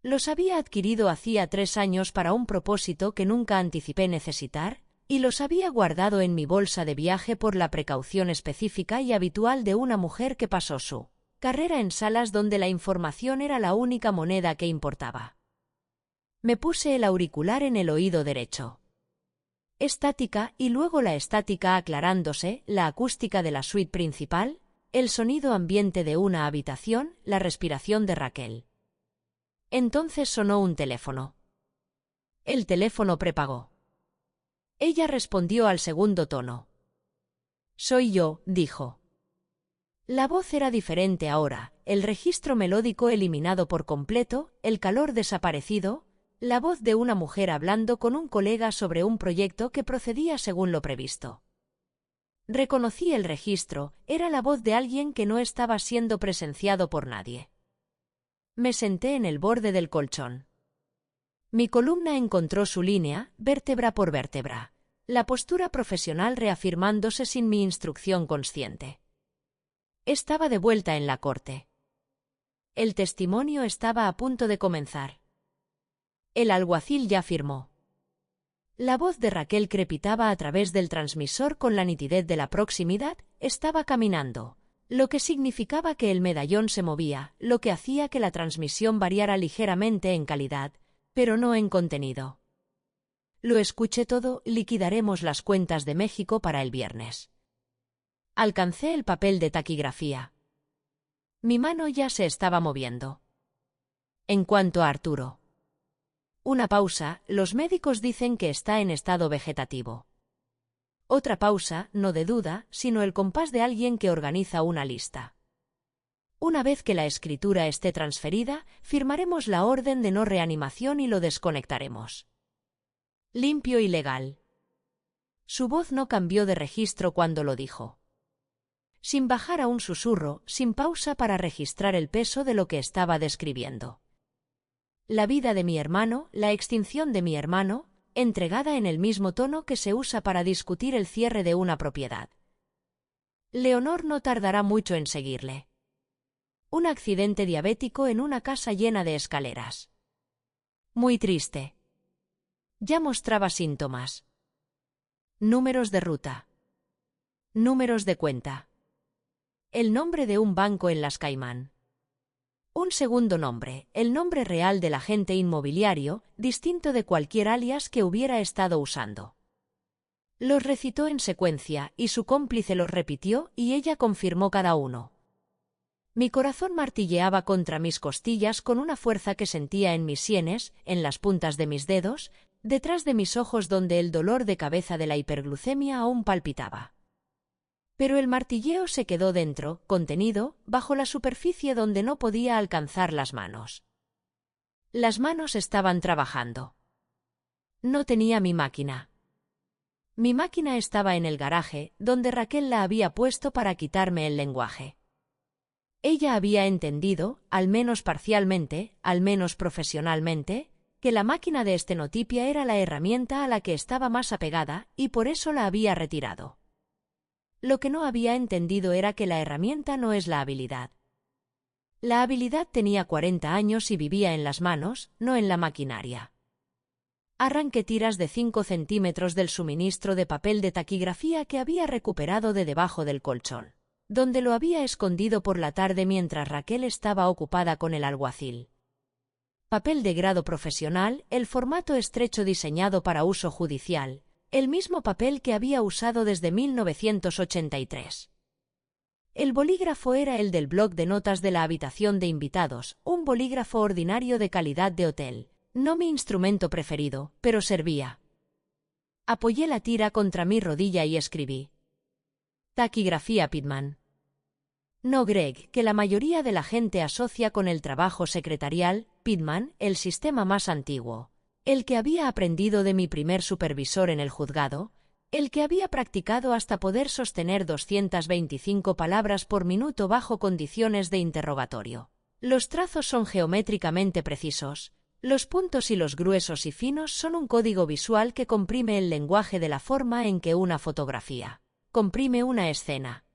Los había adquirido hacía 3 años para un propósito que nunca anticipé necesitar, y los había guardado en mi bolsa de viaje por la precaución específica y habitual de una mujer que pasó su carrera en salas donde la información era la única moneda que importaba. Me puse el auricular en el oído derecho. Estática, y luego la estática aclarándose, la acústica de la suite principal, el sonido ambiente de una habitación, la respiración de Raquel. Entonces sonó un teléfono. El teléfono prepagó. Ella respondió al segundo tono. «Soy yo», dijo. La voz era diferente ahora, el registro melódico eliminado por completo, el calor desaparecido, la voz de una mujer hablando con un colega sobre un proyecto que procedía según lo previsto. Reconocí el registro, era la voz de alguien que no estaba siendo presenciado por nadie. Me senté en el borde del colchón. Mi columna encontró su línea, vértebra por vértebra, la postura profesional reafirmándose sin mi instrucción consciente. Estaba de vuelta en la corte. El testimonio estaba a punto de comenzar. El alguacil ya firmó. La voz de Raquel crepitaba a través del transmisor con la nitidez de la proximidad, estaba caminando, lo que significaba que el medallón se movía, lo que hacía que la transmisión variara ligeramente en calidad, pero no en contenido. Lo escuché todo, liquidaremos las cuentas de México para el viernes. Alcancé el papel de taquigrafía. Mi mano ya se estaba moviendo. En cuanto a Arturo. Una pausa, los médicos dicen que está en estado vegetativo. Otra pausa, no de duda, sino el compás de alguien que organiza una lista. Una vez que la escritura esté transferida, firmaremos la orden de no reanimación y lo desconectaremos. Limpio y legal. Su voz no cambió de registro cuando lo dijo. Sin bajar a un susurro, sin pausa para registrar el peso de lo que estaba describiendo. La vida de mi hermano, la extinción de mi hermano, entregada en el mismo tono que se usa para discutir el cierre de una propiedad. Leonor no tardará mucho en seguirle. Un accidente diabético en una casa llena de escaleras. Muy triste. Ya mostraba síntomas. Números de ruta. Números de cuenta. El nombre de un banco en las Caimán. Un segundo nombre, el nombre real del agente inmobiliario, distinto de cualquier alias que hubiera estado usando. Los recitó en secuencia, y su cómplice los repitió, y ella confirmó cada uno. Mi corazón martilleaba contra mis costillas con una fuerza que sentía en mis sienes, en las puntas de mis dedos, detrás de mis ojos donde el dolor de cabeza de la hiperglucemia aún palpitaba. Pero el martilleo se quedó dentro, contenido, bajo la superficie donde no podía alcanzar las manos. Las manos estaban trabajando. No tenía mi máquina. Mi máquina estaba en el garaje, donde Raquel la había puesto para quitarme el lenguaje. Ella había entendido, al menos parcialmente, al menos profesionalmente, que la máquina de estenotipia era la herramienta a la que estaba más apegada, y por eso la había retirado. Lo que no había entendido era que la herramienta no es la habilidad. La habilidad tenía 40 años y vivía en las manos, no en la maquinaria. Arranqué tiras de 5 centímetros del suministro de papel de taquigrafía que había recuperado de debajo del colchón, donde lo había escondido por la tarde mientras Raquel estaba ocupada con el alguacil. Papel de grado profesional, el formato estrecho diseñado para uso judicial, el mismo papel que había usado desde 1983. El bolígrafo era el del bloc de notas de la habitación de invitados, un bolígrafo ordinario de calidad de hotel. No mi instrumento preferido, pero servía. Apoyé la tira contra mi rodilla y escribí: Taquigrafía Pitman. No Greg, que la mayoría de la gente asocia con el trabajo secretarial, Pitman, el sistema más antiguo, el que había aprendido de mi primer supervisor en el juzgado, el que había practicado hasta poder sostener 225 palabras por minuto bajo condiciones de interrogatorio. Los trazos son geométricamente precisos, los puntos y los gruesos y finos son un código visual que comprime el lenguaje de la forma en que una fotografía comprime una escena.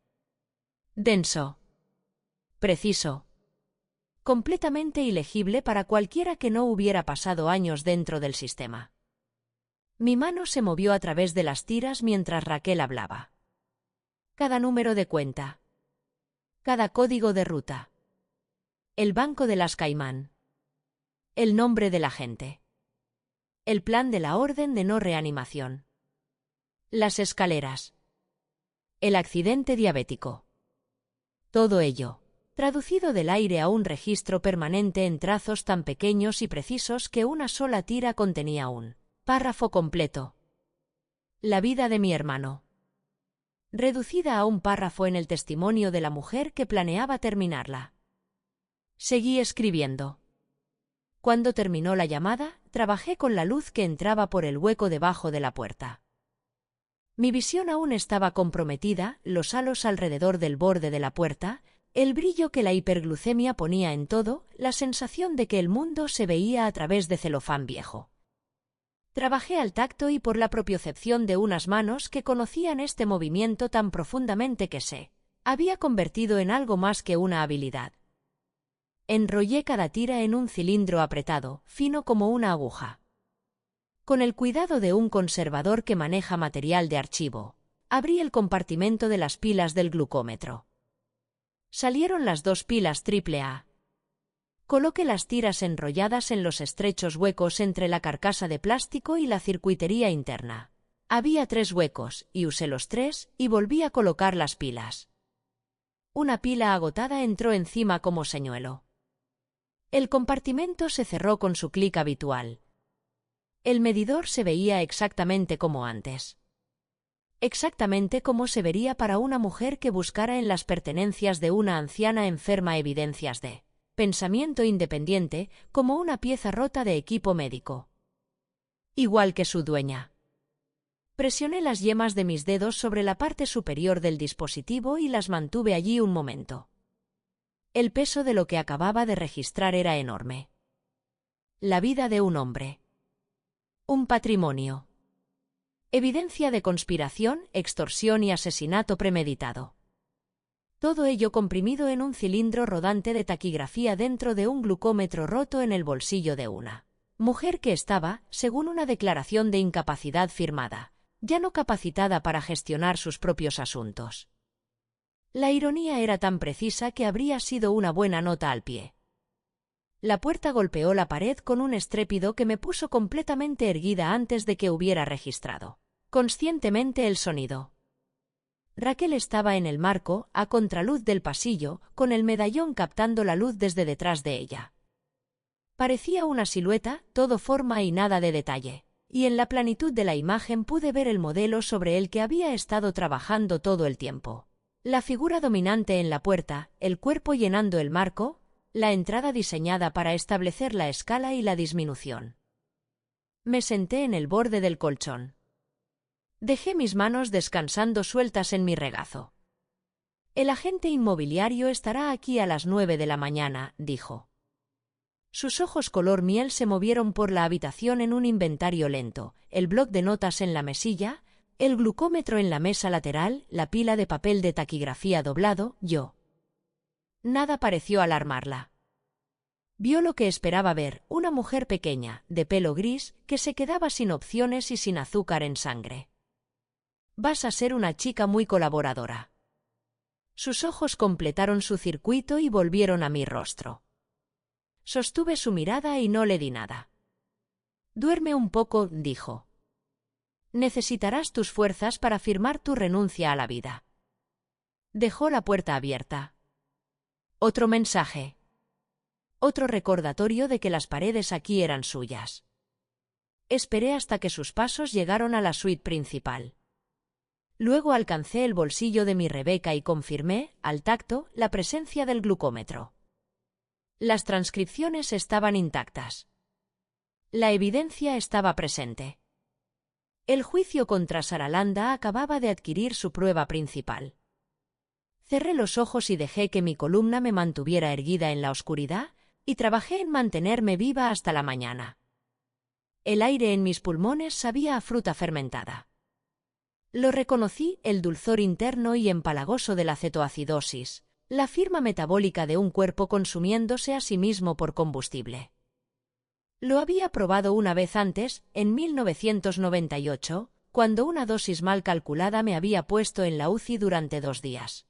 Denso. Preciso. Completamente ilegible para cualquiera que no hubiera pasado años dentro del sistema. Mi mano se movió a través de las tiras mientras Raquel hablaba. Cada número de cuenta. Cada código de ruta. El Banco de las Caimán. El nombre del agente. El plan de la orden de no reanimación. Las escaleras. El accidente diabético. Todo ello, traducido del aire a un registro permanente en trazos tan pequeños y precisos que una sola tira contenía un párrafo completo. La vida de mi hermano. Reducida a un párrafo en el testimonio de la mujer que planeaba terminarla. Seguí escribiendo. Cuando terminó la llamada, trabajé con la luz que entraba por el hueco debajo de la puerta. Mi visión aún estaba comprometida, los halos alrededor del borde de la puerta, el brillo que la hiperglucemia ponía en todo, la sensación de que el mundo se veía a través de celofán viejo. Trabajé al tacto y por la propiocepción de unas manos que conocían este movimiento tan profundamente que se había convertido en algo más que una habilidad. Enrollé cada tira en un cilindro apretado, fino como una aguja. Con el cuidado de un conservador que maneja material de archivo, abrí el compartimento de las pilas del glucómetro. Salieron las 2 pilas AAA. Coloqué las tiras enrolladas en los estrechos huecos entre la carcasa de plástico y la circuitería interna. Había 3 huecos, y usé los 3, y volví a colocar las pilas. Una pila agotada entró encima como señuelo. El compartimento se cerró con su clic habitual. El medidor se veía exactamente como antes. Exactamente como se vería para una mujer que buscara en las pertenencias de una anciana enferma evidencias de pensamiento independiente, como una pieza rota de equipo médico. Igual que su dueña. Presioné las yemas de mis dedos sobre la parte superior del dispositivo y las mantuve allí un momento. El peso de lo que acababa de registrar era enorme. La vida de un hombre. Un patrimonio. Evidencia de conspiración, extorsión y asesinato premeditado. Todo ello comprimido en un cilindro rodante de taquigrafía dentro de un glucómetro roto en el bolsillo de una mujer que estaba, según una declaración de incapacidad firmada, ya no capacitada para gestionar sus propios asuntos. La ironía era tan precisa que habría sido una buena nota al pie. La puerta golpeó la pared con un estrépito que me puso completamente erguida antes de que hubiera registrado conscientemente el sonido. Raquel estaba en el marco, a contraluz del pasillo, con el medallón captando la luz desde detrás de ella. Parecía una silueta, todo forma y nada de detalle, y en la planitud de la imagen pude ver el modelo sobre el que había estado trabajando todo el tiempo. La figura dominante en la puerta, el cuerpo llenando el marco, la entrada diseñada para establecer la escala y la disminución. Me senté en el borde del colchón. Dejé mis manos descansando sueltas en mi regazo. El agente inmobiliario estará aquí a las 9 de la mañana, dijo. Sus ojos color miel se movieron por la habitación en un inventario lento, el bloc de notas en la mesilla, el glucómetro en la mesa lateral, la pila de papel de taquigrafía doblado, yo. Nada pareció alarmarla. Vio lo que esperaba ver, una mujer pequeña, de pelo gris, que se quedaba sin opciones y sin azúcar en sangre. Vas a ser una chica muy colaboradora. Sus ojos completaron su circuito y volvieron a mi rostro. Sostuve su mirada y no le di nada. «Duerme un poco», dijo. «Necesitarás tus fuerzas para firmar tu renuncia a la vida». Dejó la puerta abierta. Otro mensaje. Otro recordatorio de que las paredes aquí eran suyas. Esperé hasta que sus pasos llegaron a la suite principal. Luego alcancé el bolsillo de mi Rebeca y confirmé, al tacto, la presencia del glucómetro. Las transcripciones estaban intactas. La evidencia estaba presente. El juicio contra Saralanda acababa de adquirir su prueba principal. Cerré los ojos y dejé que mi columna me mantuviera erguida en la oscuridad, y trabajé en mantenerme viva hasta la mañana. El aire en mis pulmones sabía a fruta fermentada. Lo reconocí, el dulzor interno y empalagoso de la cetoacidosis, la firma metabólica de un cuerpo consumiéndose a sí mismo por combustible. Lo había probado una vez antes, en 1998, cuando una dosis mal calculada me había puesto en la UCI durante 2 días.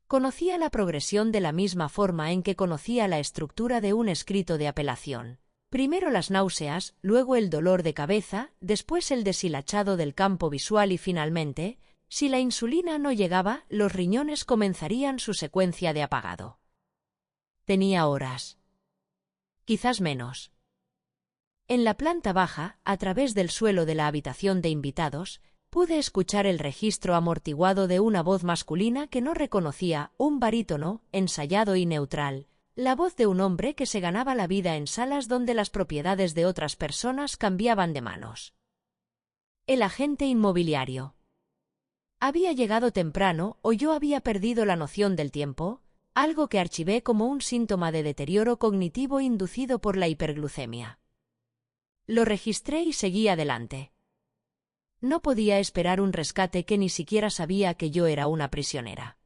Conocía la progresión de la misma forma en que conocía la estructura de un escrito de apelación. Primero las náuseas, luego el dolor de cabeza, después el deshilachado del campo visual y finalmente, si la insulina no llegaba, los riñones comenzarían su secuencia de apagado. Tenía horas. Quizás menos. En la planta baja, a través del suelo de la habitación de invitados, pude escuchar el registro amortiguado de una voz masculina que no reconocía, un barítono, ensayado y neutral, la voz de un hombre que se ganaba la vida en salas donde las propiedades de otras personas cambiaban de manos. El agente inmobiliario. Había llegado temprano o yo había perdido la noción del tiempo, algo que archivé como un síntoma de deterioro cognitivo inducido por la hiperglucemia. Lo registré y seguí adelante. No podía esperar un rescate que ni siquiera sabía que yo era una prisionera.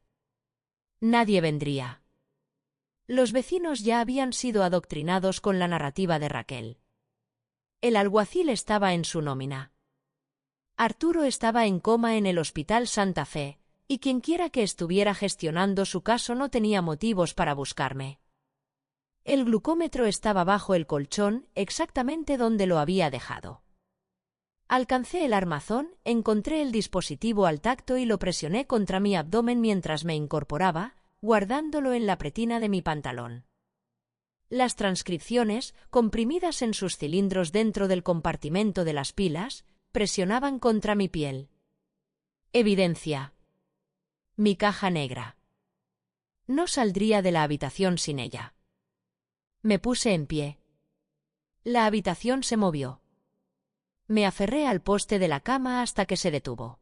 Nadie vendría. Los vecinos ya habían sido adoctrinados con la narrativa de Raquel. El alguacil estaba en su nómina. Arturo estaba en coma en el Hospital Santa Fe, y quienquiera que estuviera gestionando su caso no tenía motivos para buscarme. El glucómetro estaba bajo el colchón, exactamente donde lo había dejado. Alcancé el armazón, encontré el dispositivo al tacto y lo presioné contra mi abdomen mientras me incorporaba, guardándolo en la pretina de mi pantalón. Las transcripciones, comprimidas en sus cilindros dentro del compartimento de las pilas, presionaban contra mi piel. Evidencia. Mi caja negra. No saldría de la habitación sin ella. Me puse en pie. La habitación se movió. Me aferré al poste de la cama hasta que se detuvo.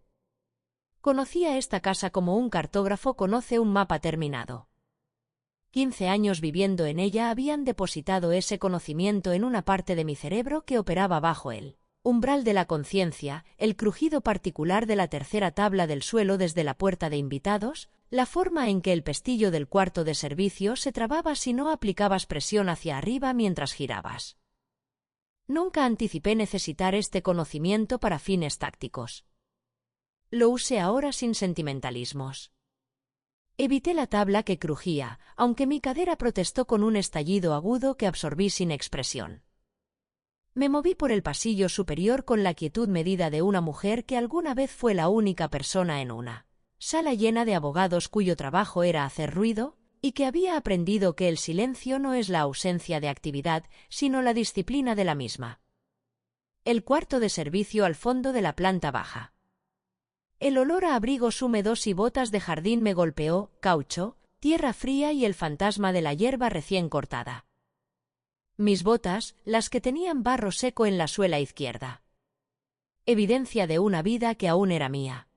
Conocía esta casa como un cartógrafo conoce un mapa terminado. 15 años viviendo en ella habían depositado ese conocimiento en una parte de mi cerebro que operaba bajo él. Umbral de la conciencia, el crujido particular de la tercera tabla del suelo desde la puerta de invitados, la forma en que el pestillo del cuarto de servicio se trababa si no aplicabas presión hacia arriba mientras girabas. Nunca anticipé necesitar este conocimiento para fines tácticos. Lo usé ahora sin sentimentalismos. Evité la tabla que crujía, aunque mi cadera protestó con un estallido agudo que absorbí sin expresión. Me moví por el pasillo superior con la quietud medida de una mujer que alguna vez fue la única persona en una sala llena de abogados cuyo trabajo era hacer ruido, y que había aprendido que el silencio no es la ausencia de actividad, sino la disciplina de la misma. El cuarto de servicio al fondo de la planta baja. El olor a abrigos húmedos y botas de jardín me golpeó, caucho, tierra fría y el fantasma de la hierba recién cortada. Mis botas, las que tenían barro seco en la suela izquierda. Evidencia de una vida que aún era mía.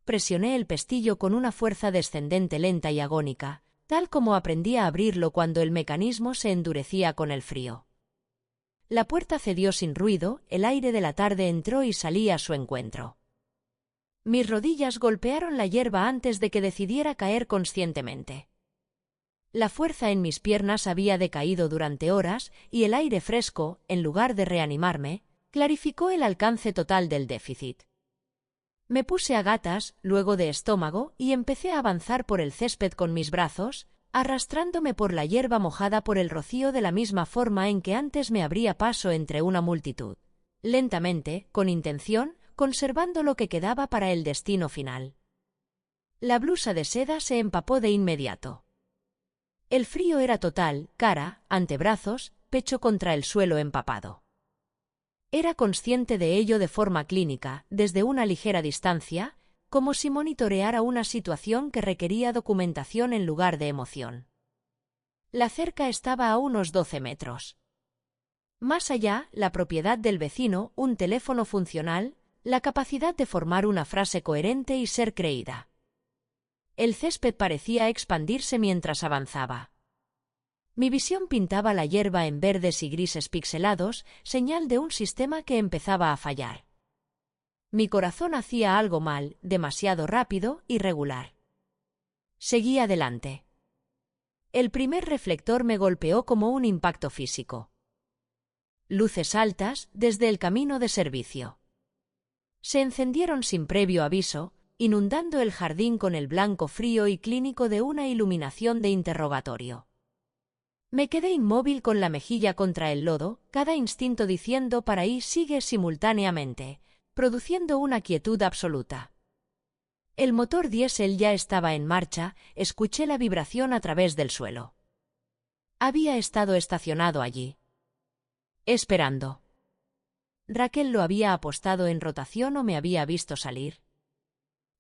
Presioné el pestillo con una fuerza descendente lenta y agónica, tal como aprendí a abrirlo cuando el mecanismo se endurecía con el frío. La puerta cedió sin ruido, el aire de la tarde entró y salí a su encuentro. Mis rodillas golpearon la hierba antes de que decidiera caer conscientemente. La fuerza en mis piernas había decaído durante horas y el aire fresco, en lugar de reanimarme, clarificó el alcance total del déficit. Me puse a gatas, luego de estómago, y empecé a avanzar por el césped con mis brazos, arrastrándome por la hierba mojada por el rocío de la misma forma en que antes me abría paso entre una multitud. Lentamente, con intención, conservando lo que quedaba para el destino final. La blusa de seda se empapó de inmediato. El frío era total, cara, antebrazos, pecho contra el suelo empapado. Era consciente de ello de forma clínica, desde una ligera distancia, como si monitoreara una situación que requería documentación en lugar de emoción. La cerca estaba a unos 12 metros. Más allá, la propiedad del vecino, un teléfono funcional, la capacidad de formar una frase coherente y ser creída. El césped parecía expandirse mientras avanzaba. Mi visión pintaba la hierba en verdes y grises pixelados, señal de un sistema que empezaba a fallar. Mi corazón hacía algo mal, demasiado rápido, irregular. Seguí adelante. El primer reflector me golpeó como un impacto físico. Luces altas, desde el camino de servicio. Se encendieron sin previo aviso, inundando el jardín con el blanco frío y clínico de una iluminación de interrogatorio. Me quedé inmóvil con la mejilla contra el lodo, cada instinto diciendo para ahí sigue simultáneamente, produciendo una quietud absoluta. El motor diésel ya estaba en marcha, escuché la vibración a través del suelo. Había estado estacionado allí. Esperando. ¿Raquel lo había apostado en rotación o me había visto salir?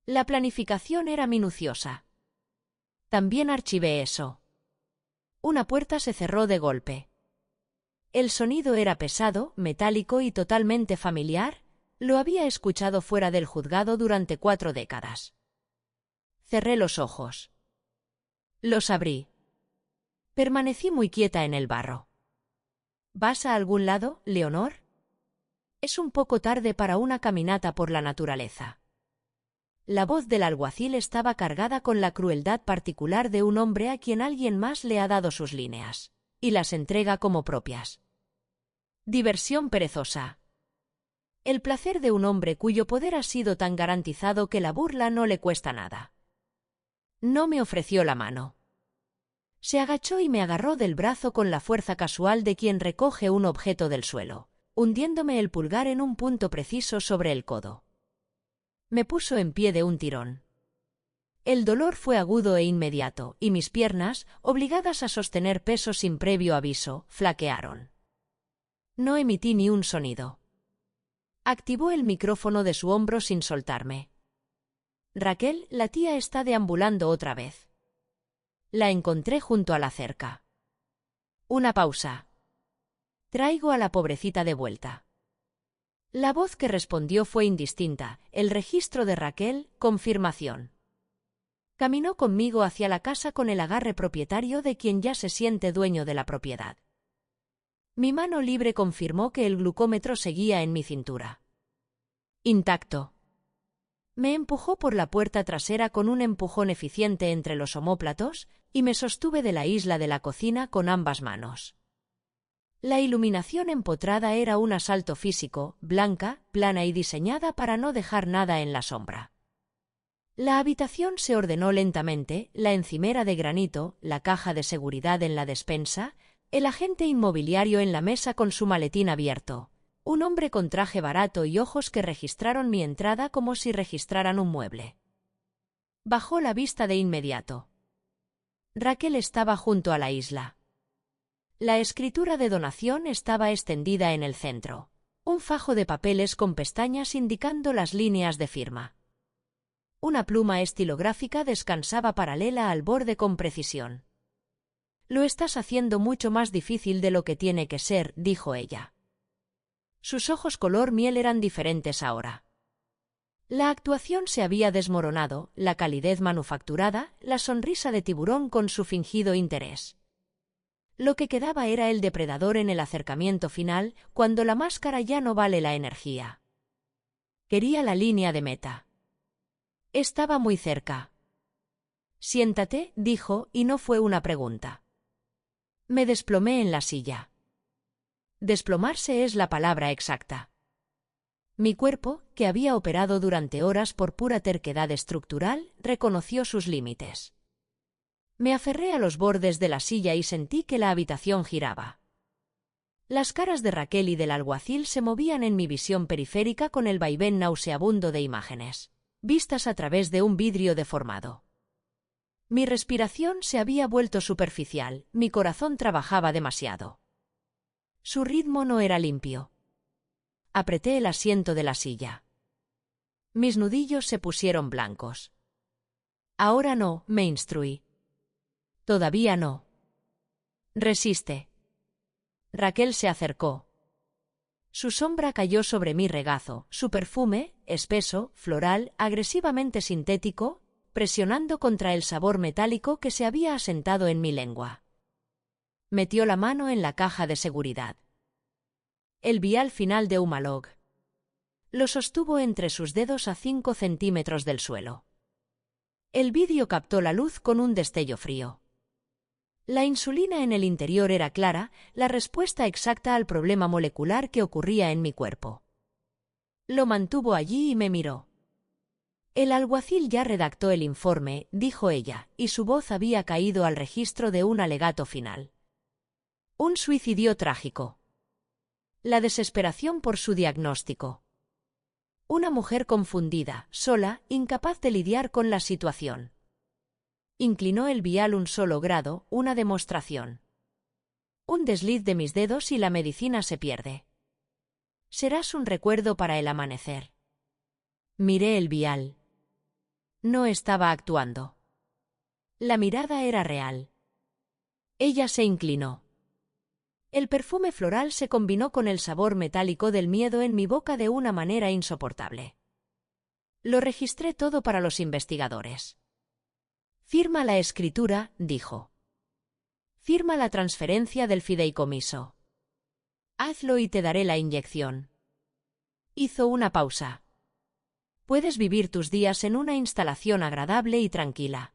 La planificación era minuciosa. También archivé eso. Una puerta se cerró de golpe. El sonido era pesado, metálico y totalmente familiar. Lo había escuchado fuera del juzgado durante 4 décadas. Cerré los ojos. Los abrí. Permanecí muy quieta en el barro. ¿Vas a algún lado, Leonor? Es un poco tarde para una caminata por la naturaleza. La voz del alguacil estaba cargada con la crueldad particular de un hombre a quien alguien más le ha dado sus líneas, y las entrega como propias. Diversión perezosa. El placer de un hombre cuyo poder ha sido tan garantizado que la burla no le cuesta nada. No me ofreció la mano. Se agachó y me agarró del brazo con la fuerza casual de quien recoge un objeto del suelo, hundiéndome el pulgar en un punto preciso sobre el codo. Me puso en pie de un tirón. El dolor fue agudo e inmediato, y mis piernas, obligadas a sostener peso sin previo aviso, flaquearon. No emití ni un sonido. Activó el micrófono de su hombro sin soltarme. Raquel, la tía está deambulando otra vez. La encontré junto a la cerca. Una pausa. Traigo a la pobrecita de vuelta. La voz que respondió fue indistinta, el registro de Raquel, confirmación. Caminó conmigo hacia la casa con el agarre propietario de quien ya se siente dueño de la propiedad. Mi mano libre confirmó que el glucómetro seguía en mi cintura. Intacto. Me empujó por la puerta trasera con un empujón eficiente entre los omóplatos, y me sostuve de la isla de la cocina con ambas manos. La iluminación empotrada era un asalto físico, blanca, plana y diseñada para no dejar nada en la sombra. La habitación se ordenó lentamente, la encimera de granito, la caja de seguridad en la despensa, el agente inmobiliario en la mesa con su maletín abierto, un hombre con traje barato y ojos que registraron mi entrada como si registraran un mueble. Bajó la vista de inmediato. Raquel estaba junto a la isla. La escritura de donación estaba extendida en el centro, un fajo de papeles con pestañas indicando las líneas de firma. Una pluma estilográfica descansaba paralela al borde con precisión. Lo estás haciendo mucho más difícil de lo que tiene que ser, dijo ella. Sus ojos color miel eran diferentes ahora. La actuación se había desmoronado, la calidez manufacturada, la sonrisa de tiburón con su fingido interés. Lo que quedaba era el depredador en el acercamiento final, cuando la máscara ya no vale la energía. Quería la línea de meta. Estaba muy cerca. Siéntate, dijo, y no fue una pregunta. Me desplomé en la silla. Desplomarse es la palabra exacta. Mi cuerpo, que había operado durante horas por pura terquedad estructural, reconoció sus límites. Me aferré a los bordes de la silla y sentí que la habitación giraba. Las caras de Raquel y del alguacil se movían en mi visión periférica con el vaivén nauseabundo de imágenes, vistas a través de un vidrio deformado. Mi respiración se había vuelto superficial, mi corazón trabajaba demasiado. Su ritmo no era limpio. Apreté el asiento de la silla. Mis nudillos se pusieron blancos. Ahora no, me instruí. Todavía no. Resiste. Raquel se acercó. Su sombra cayó sobre mi regazo, su perfume, espeso, floral, agresivamente sintético, presionando contra el sabor metálico que se había asentado en mi lengua. Metió la mano en la caja de seguridad. El vial final de Humalog. Lo sostuvo entre sus dedos a 5 centímetros del suelo. El vidrio captó la luz con un destello frío. La insulina en el interior era clara, la respuesta exacta al problema molecular que ocurría en mi cuerpo. Lo mantuvo allí y me miró. El alguacil ya redactó el informe, dijo ella, y su voz había caído al registro de un alegato final. Un suicidio trágico. La desesperación por su diagnóstico. Una mujer confundida, sola, incapaz de lidiar con la situación. Inclinó el vial un solo grado, una demostración. Un desliz de mis dedos y la medicina se pierde. Serás un recuerdo para el amanecer. Miré el vial. No estaba actuando. La mirada era real. Ella se inclinó. El perfume floral se combinó con el sabor metálico del miedo en mi boca de una manera insoportable. Lo registré todo para los investigadores. Firma la escritura, dijo. Firma la transferencia del fideicomiso. Hazlo y te daré la inyección. Hizo una pausa. Puedes vivir tus días en una instalación agradable y tranquila.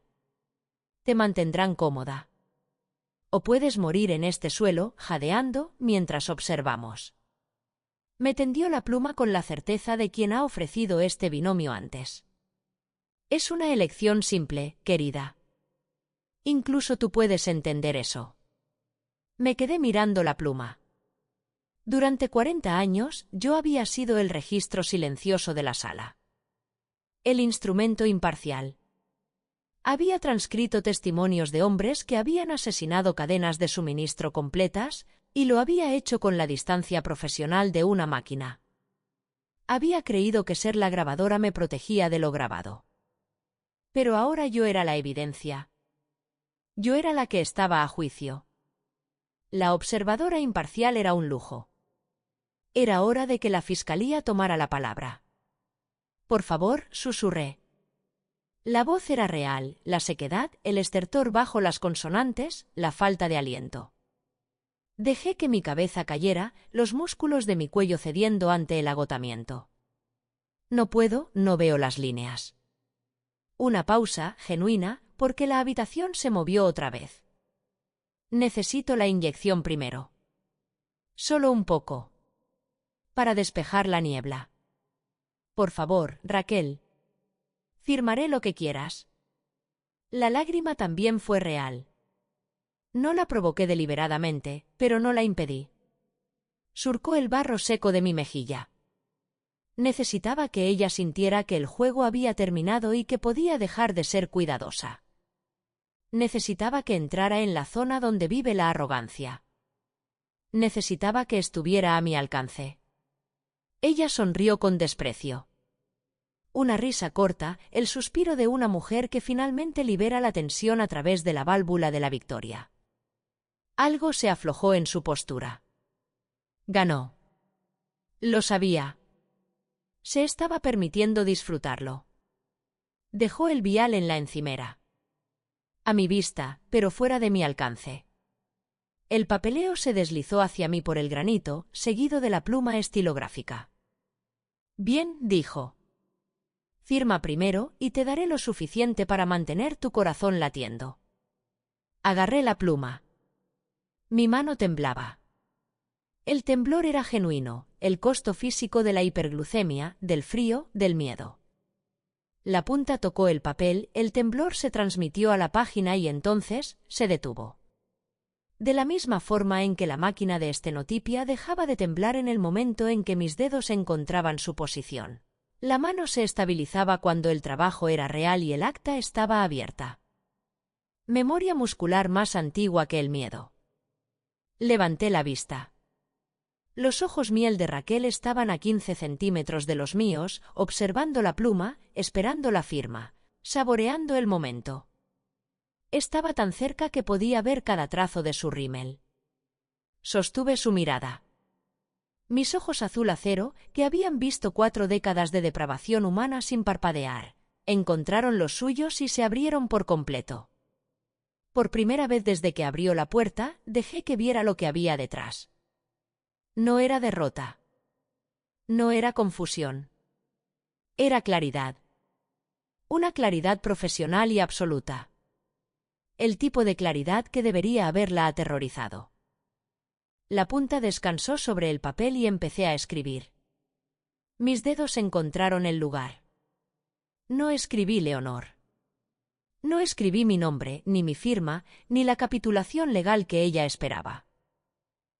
Te mantendrán cómoda. O puedes morir en este suelo, jadeando, mientras observamos. Me tendió la pluma con la certeza de quien ha ofrecido este binomio antes. Es una elección simple, querida. Incluso tú puedes entender eso. Me quedé mirando la pluma. Durante 40 años, yo había sido el registro silencioso de la sala. El instrumento imparcial. Había transcrito testimonios de hombres que habían asesinado cadenas de suministro completas, y lo había hecho con la distancia profesional de una máquina. Había creído que ser la grabadora me protegía de lo grabado. Pero ahora yo era la evidencia. Yo era la que estaba a juicio. La observadora imparcial era un lujo. Era hora de que la fiscalía tomara la palabra. Por favor, susurré. La voz era real, la sequedad, el estertor bajo las consonantes, la falta de aliento. Dejé que mi cabeza cayera, los músculos de mi cuello cediendo ante el agotamiento. No puedo, no veo las líneas. Una pausa, genuina, porque la habitación se movió otra vez. Necesito la inyección primero. Solo un poco. Para despejar la niebla. Por favor, Raquel. Firmaré lo que quieras. La lágrima también fue real. No la provoqué deliberadamente, pero no la impedí. Surcó el barro seco de mi mejilla. Necesitaba que ella sintiera que el juego había terminado y que podía dejar de ser cuidadosa. Necesitaba que entrara en la zona donde vive la arrogancia. Necesitaba que estuviera a mi alcance. Ella sonrió con desprecio. Una risa corta, el suspiro de una mujer que finalmente libera la tensión a través de la válvula de la victoria. Algo se aflojó en su postura. Ganó. Lo sabía. Se estaba permitiendo disfrutarlo. Dejó el vial en la encimera. A mi vista, pero fuera de mi alcance. El papeleo se deslizó hacia mí por el granito, seguido de la pluma estilográfica. Bien, dijo. Firma primero y te daré lo suficiente para mantener tu corazón latiendo. Agarré la pluma. Mi mano temblaba. El temblor era genuino, el costo físico de la hiperglucemia, del frío, del miedo. La punta tocó el papel, el temblor se transmitió a la página y entonces se detuvo. De la misma forma en que la máquina de estenotipia dejaba de temblar en el momento en que mis dedos encontraban su posición. La mano se estabilizaba cuando el trabajo era real y el acta estaba abierta. Memoria muscular más antigua que el miedo. Levanté la vista. Los ojos miel de Raquel estaban a 15 centímetros de los míos, observando la pluma, esperando la firma, saboreando el momento. Estaba tan cerca que podía ver cada trazo de su rímel. Sostuve su mirada. Mis ojos azul acero, que habían visto 4 décadas de depravación humana sin parpadear, encontraron los suyos y se abrieron por completo. Por primera vez desde que abrió la puerta, dejé que viera lo que había detrás. No era derrota. No era confusión. Era claridad. Una claridad profesional y absoluta. El tipo de claridad que debería haberla aterrorizado. La punta descansó sobre el papel y empecé a escribir. Mis dedos encontraron el lugar. No escribí Leonor. No escribí mi nombre, ni mi firma, ni la capitulación legal que ella esperaba.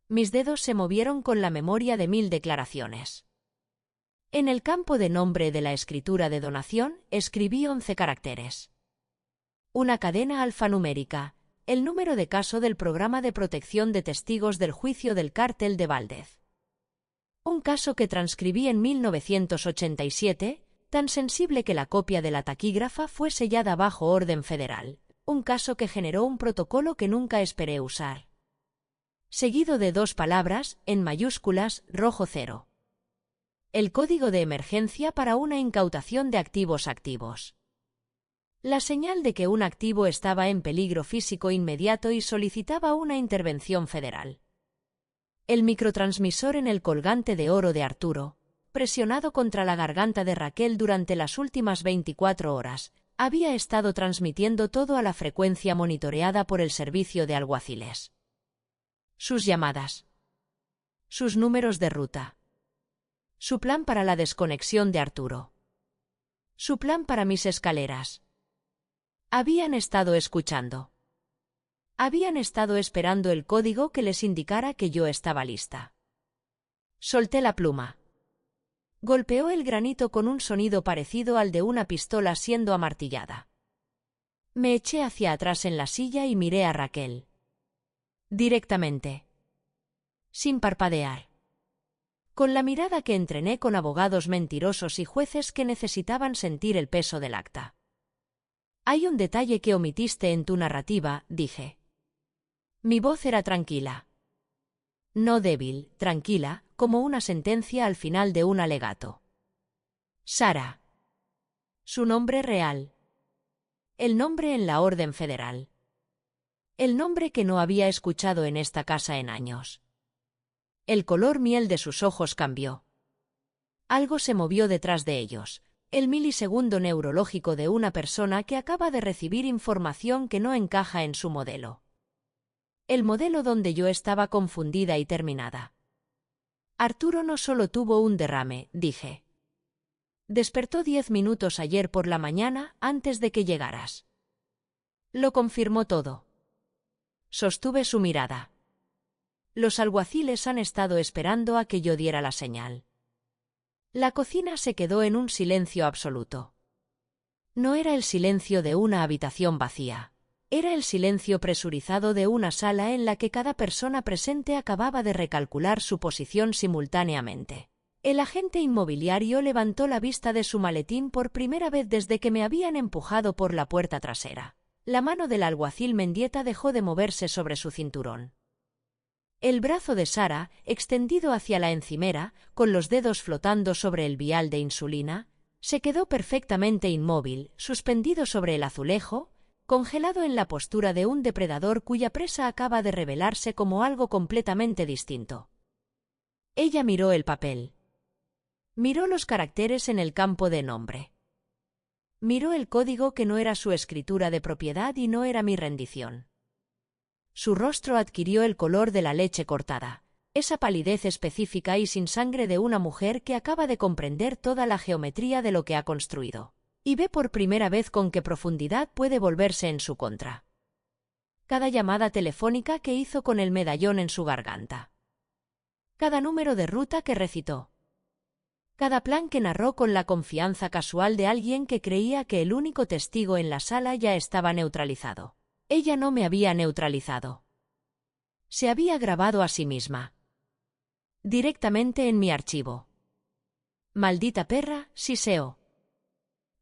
Mis dedos se movieron con la memoria de 1000 declaraciones. En el campo de nombre de la escritura de donación, escribí 11 caracteres. Una cadena alfanumérica, el número de caso del programa de protección de testigos del juicio del cártel de Valdez. Un caso que transcribí en 1987, tan sensible que la copia de la taquígrafa fue sellada bajo orden federal. Un caso que generó un protocolo que nunca esperé usar. Seguido de 2 palabras, en mayúsculas, rojo 0. El código de emergencia para una incautación de activos activos. La señal de que un activo estaba en peligro físico inmediato y solicitaba una intervención federal. El microtransmisor en el colgante de oro de Arturo, presionado contra la garganta de Raquel durante las últimas 24 horas, había estado transmitiendo todo a la frecuencia monitoreada por el servicio de alguaciles. Sus llamadas. Sus números de ruta. Su plan para la desconexión de Arturo. Su plan para mis escaleras. Habían estado escuchando. Habían estado esperando el código que les indicara que yo estaba lista. Solté la pluma. Golpeó el granito con un sonido parecido al de una pistola siendo amartillada. Me eché hacia atrás en la silla y miré a Raquel. Directamente. Sin parpadear. Con la mirada que entrené con abogados mentirosos y jueces que necesitaban sentir el peso del acta. Hay un detalle que omitiste en tu narrativa, dije. Mi voz era tranquila. No débil, tranquila, como una sentencia al final de un alegato. Sara. Su nombre real. El nombre en la orden federal. El nombre que no había escuchado en esta casa en años. El color miel de sus ojos cambió. Algo se movió detrás de ellos, el milisegundo neurológico de una persona que acaba de recibir información que no encaja en su modelo. El modelo donde yo estaba confundida y terminada. Arturo no solo tuvo un derrame, dije. Despertó 10 minutos ayer por la mañana antes de que llegaras. Lo confirmó todo. Sostuve su mirada. Los alguaciles han estado esperando a que yo diera la señal. La cocina se quedó en un silencio absoluto. No era el silencio de una habitación vacía. Era el silencio presurizado de una sala en la que cada persona presente acababa de recalcular su posición simultáneamente. El agente inmobiliario levantó la vista de su maletín por primera vez desde que me habían empujado por la puerta trasera. La mano del alguacil Mendieta dejó de moverse sobre su cinturón. El brazo de Sara, extendido hacia la encimera, con los dedos flotando sobre el vial de insulina, se quedó perfectamente inmóvil, suspendido sobre el azulejo, congelado en la postura de un depredador cuya presa acaba de revelarse como algo completamente distinto. Ella miró el papel. Miró los caracteres en el campo de nombre. Miró el código que no era su escritura de propiedad y no era mi rendición. Su rostro adquirió el color de la leche cortada, esa palidez específica y sin sangre de una mujer que acaba de comprender toda la geometría de lo que ha construido. Y ve por primera vez con qué profundidad puede volverse en su contra. Cada llamada telefónica que hizo con el medallón en su garganta. Cada número de ruta que recitó. Cada plan que narró con la confianza casual de alguien que creía que el único testigo en la sala ya estaba neutralizado. Ella no me había neutralizado. Se había grabado a sí misma. Directamente en mi archivo. Maldita perra, siseo.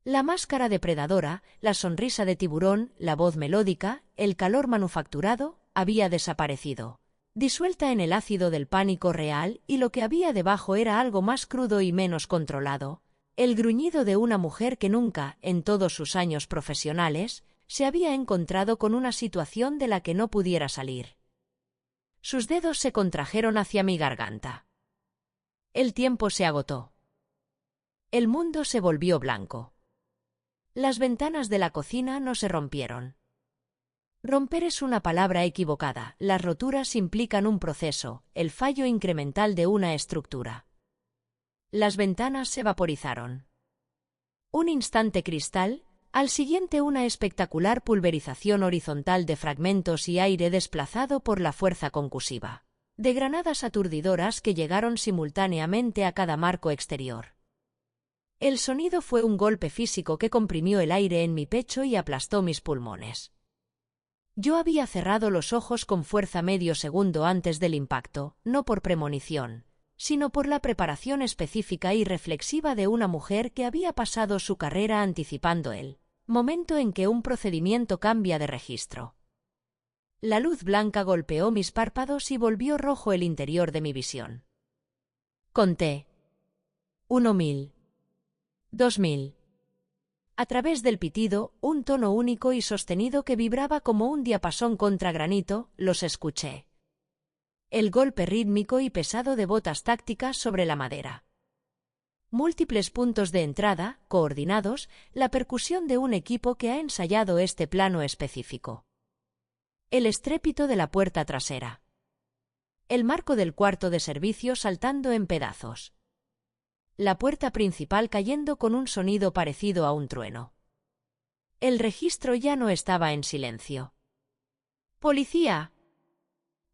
La máscara depredadora, la sonrisa de tiburón, la voz melódica, el calor manufacturado, había desaparecido, disuelta en el ácido del pánico real, y lo que había debajo era algo más crudo y menos controlado, el gruñido de una mujer que nunca, en todos sus años profesionales, se había encontrado con una situación de la que no pudiera salir. Sus dedos se contrajeron hacia mi garganta. El tiempo se agotó. El mundo se volvió blanco. Las ventanas de la cocina no se rompieron. Romper es una palabra equivocada. Las roturas implican un proceso, el fallo incremental de una estructura. Las ventanas se vaporizaron. Un instante cristal, al siguiente una espectacular pulverización horizontal de fragmentos y aire desplazado por la fuerza concusiva, de granadas aturdidoras que llegaron simultáneamente a cada marco exterior. El sonido fue un golpe físico que comprimió el aire en mi pecho y aplastó mis pulmones. Yo había cerrado los ojos con fuerza medio segundo antes del impacto, no por premonición, sino por la preparación específica y reflexiva de una mujer que había pasado su carrera anticipando el momento en que un procedimiento cambia de registro. La luz blanca golpeó mis párpados y volvió rojo el interior de mi visión. Conté. 1000. 2000. A través del pitido, un tono único y sostenido que vibraba como un diapasón contra granito, los escuché. El golpe rítmico y pesado de botas tácticas sobre la madera. Múltiples puntos de entrada, coordinados, la percusión de un equipo que ha ensayado este plano específico. El estrépito de la puerta trasera. El marco del cuarto de servicio saltando en pedazos. La puerta principal cayendo con un sonido parecido a un trueno. El registro ya no estaba en silencio. ¡Policía!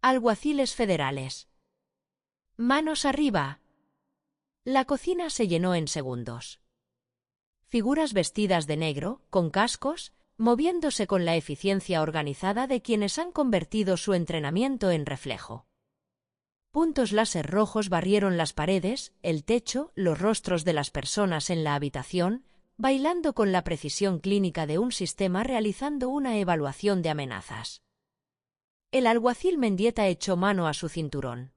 Alguaciles federales. ¡Manos arriba! La cocina se llenó en segundos. Figuras vestidas de negro, con cascos, moviéndose con la eficiencia organizada de quienes han convertido su entrenamiento en reflejo. Puntos láser rojos barrieron las paredes, el techo, los rostros de las personas en la habitación, bailando con la precisión clínica de un sistema realizando una evaluación de amenazas. El alguacil Mendieta echó mano a su cinturón.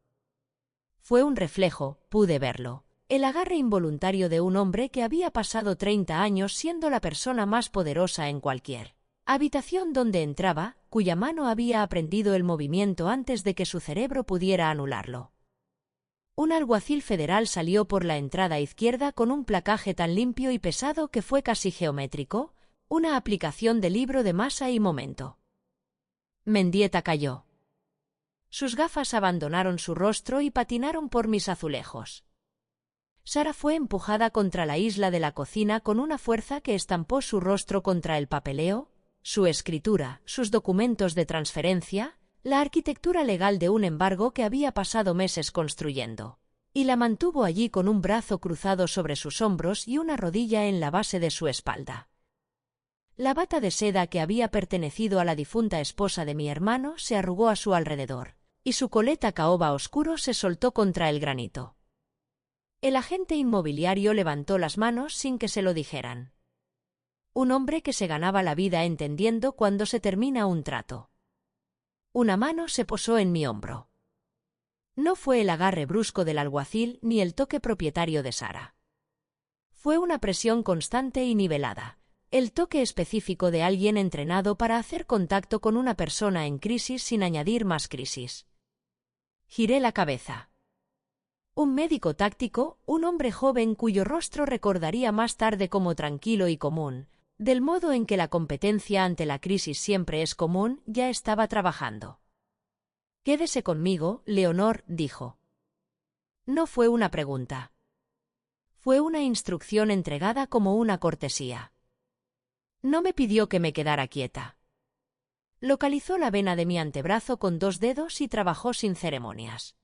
Fue un reflejo, pude verlo, el agarre involuntario de un hombre que había pasado 30 años siendo la persona más poderosa en cualquier habitación donde entraba, cuya mano había aprendido el movimiento antes de que su cerebro pudiera anularlo. Un alguacil federal salió por la entrada izquierda con un placaje tan limpio y pesado que fue casi geométrico, una aplicación de libro de masa y momento. Mendieta cayó. Sus gafas abandonaron su rostro y patinaron por mis azulejos. Sara fue empujada contra la isla de la cocina con una fuerza que estampó su rostro contra el papeleo, su escritura, sus documentos de transferencia, la arquitectura legal de un embargo que había pasado meses construyendo, y la mantuvo allí con un brazo cruzado sobre sus hombros y una rodilla en la base de su espalda. La bata de seda que había pertenecido a la difunta esposa de mi hermano se arrugó a su alrededor, y su coleta caoba oscuro se soltó contra el granito. El agente inmobiliario levantó las manos sin que se lo dijeran. Un hombre que se ganaba la vida entendiendo cuándo se termina un trato. Una mano se posó en mi hombro. No fue el agarre brusco del alguacil ni el toque propietario de Sara. Fue una presión constante y nivelada, el toque específico de alguien entrenado para hacer contacto con una persona en crisis sin añadir más crisis. Giré la cabeza. Un médico táctico, un hombre joven cuyo rostro recordaría más tarde como tranquilo y común, del modo en que la competencia ante la crisis siempre es común, ya estaba trabajando. «Quédese conmigo, Leonor», dijo. No fue una pregunta. Fue una instrucción entregada como una cortesía. No me pidió que me quedara quieta. Localizó la vena de mi antebrazo con 2 dedos y trabajó sin ceremonias.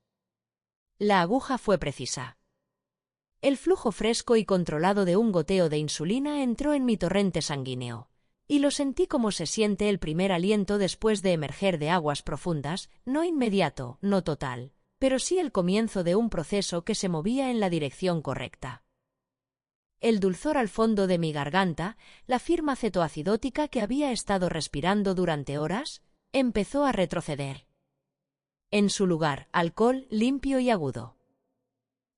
La aguja fue precisa. El flujo fresco y controlado de un goteo de insulina entró en mi torrente sanguíneo, y lo sentí como se siente el primer aliento después de emerger de aguas profundas, no inmediato, no total, pero sí el comienzo de un proceso que se movía en la dirección correcta. El dulzor al fondo de mi garganta, la firma cetoacidótica que había estado respirando durante horas, empezó a retroceder. En su lugar, alcohol limpio y agudo.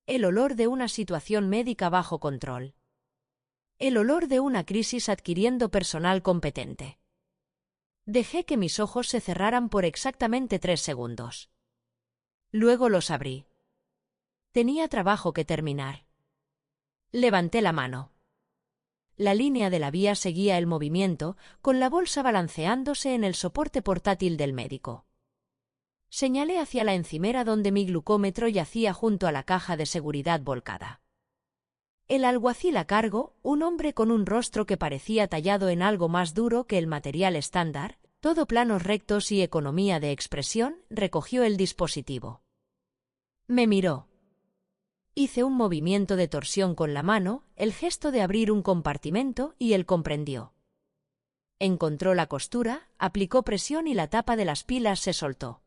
El olor de una situación médica bajo control. El olor de una crisis adquiriendo personal competente. Dejé que mis ojos se cerraran por exactamente 3 segundos. Luego los abrí. Tenía trabajo que terminar. Levanté la mano. La línea de la vía seguía el movimiento, con la bolsa balanceándose en el soporte portátil del médico. Señalé hacia la encimera donde mi glucómetro yacía junto a la caja de seguridad volcada. El alguacil a cargo, un hombre con un rostro que parecía tallado en algo más duro que el material estándar, todo planos rectos y economía de expresión, recogió el dispositivo. Me miró. Hice un movimiento de torsión con la mano, el gesto de abrir un compartimento, y él comprendió. Encontró la costura, aplicó presión y la tapa de las pilas se soltó.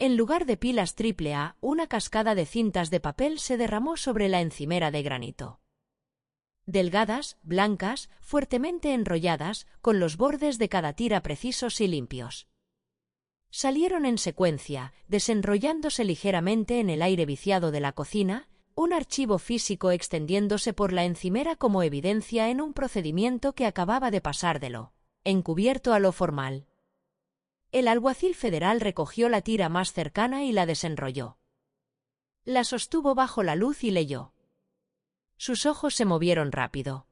En lugar de pilas AAA, una cascada de cintas de papel se derramó sobre la encimera de granito. Delgadas, blancas, fuertemente enrolladas, con los bordes de cada tira precisos y limpios. Salieron en secuencia, desenrollándose ligeramente en el aire viciado de la cocina, un archivo físico extendiéndose por la encimera como evidencia en un procedimiento que acababa de pasar de lo encubierto a lo formal. El alguacil federal recogió la tira más cercana y la desenrolló. La sostuvo bajo la luz y leyó. Sus ojos se movieron rápido.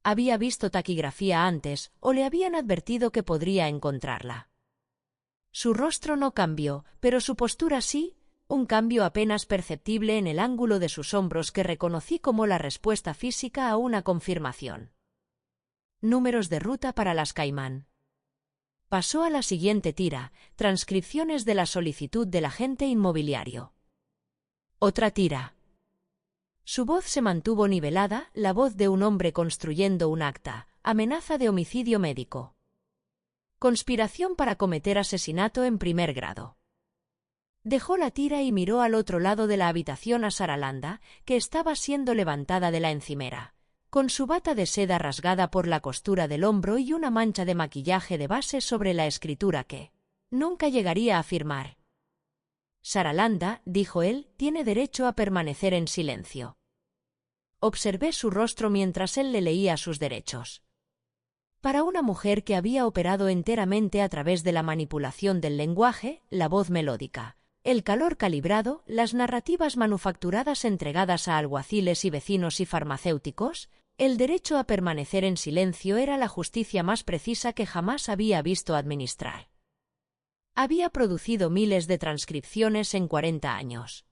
Había visto taquigrafía antes, o le habían advertido que podría encontrarla. Su rostro no cambió, pero su postura sí, un cambio apenas perceptible en el ángulo de sus hombros que reconocí como la respuesta física a una confirmación. Números de ruta para las Caimán. Pasó a la siguiente tira, transcripciones de la solicitud del agente inmobiliario. Otra tira. Su voz se mantuvo nivelada, la voz de un hombre construyendo un acta, amenaza de homicidio médico. Conspiración para cometer asesinato en primer grado. Dejó la tira y miró al otro lado de la habitación a Saralanda, que estaba siendo levantada de la encimera, con su bata de seda rasgada por la costura del hombro y una mancha de maquillaje de base sobre la escritura que nunca llegaría a firmar. Saralanda, dijo él, tiene derecho a permanecer en silencio. Observé su rostro mientras él le leía sus derechos. Para una mujer que había operado enteramente a través de la manipulación del lenguaje, la voz melódica, el calor calibrado, las narrativas manufacturadas entregadas a alguaciles y vecinos y farmacéuticos, el derecho a permanecer en silencio era la justicia más precisa que jamás había visto administrar. Había producido miles de transcripciones en 40 años.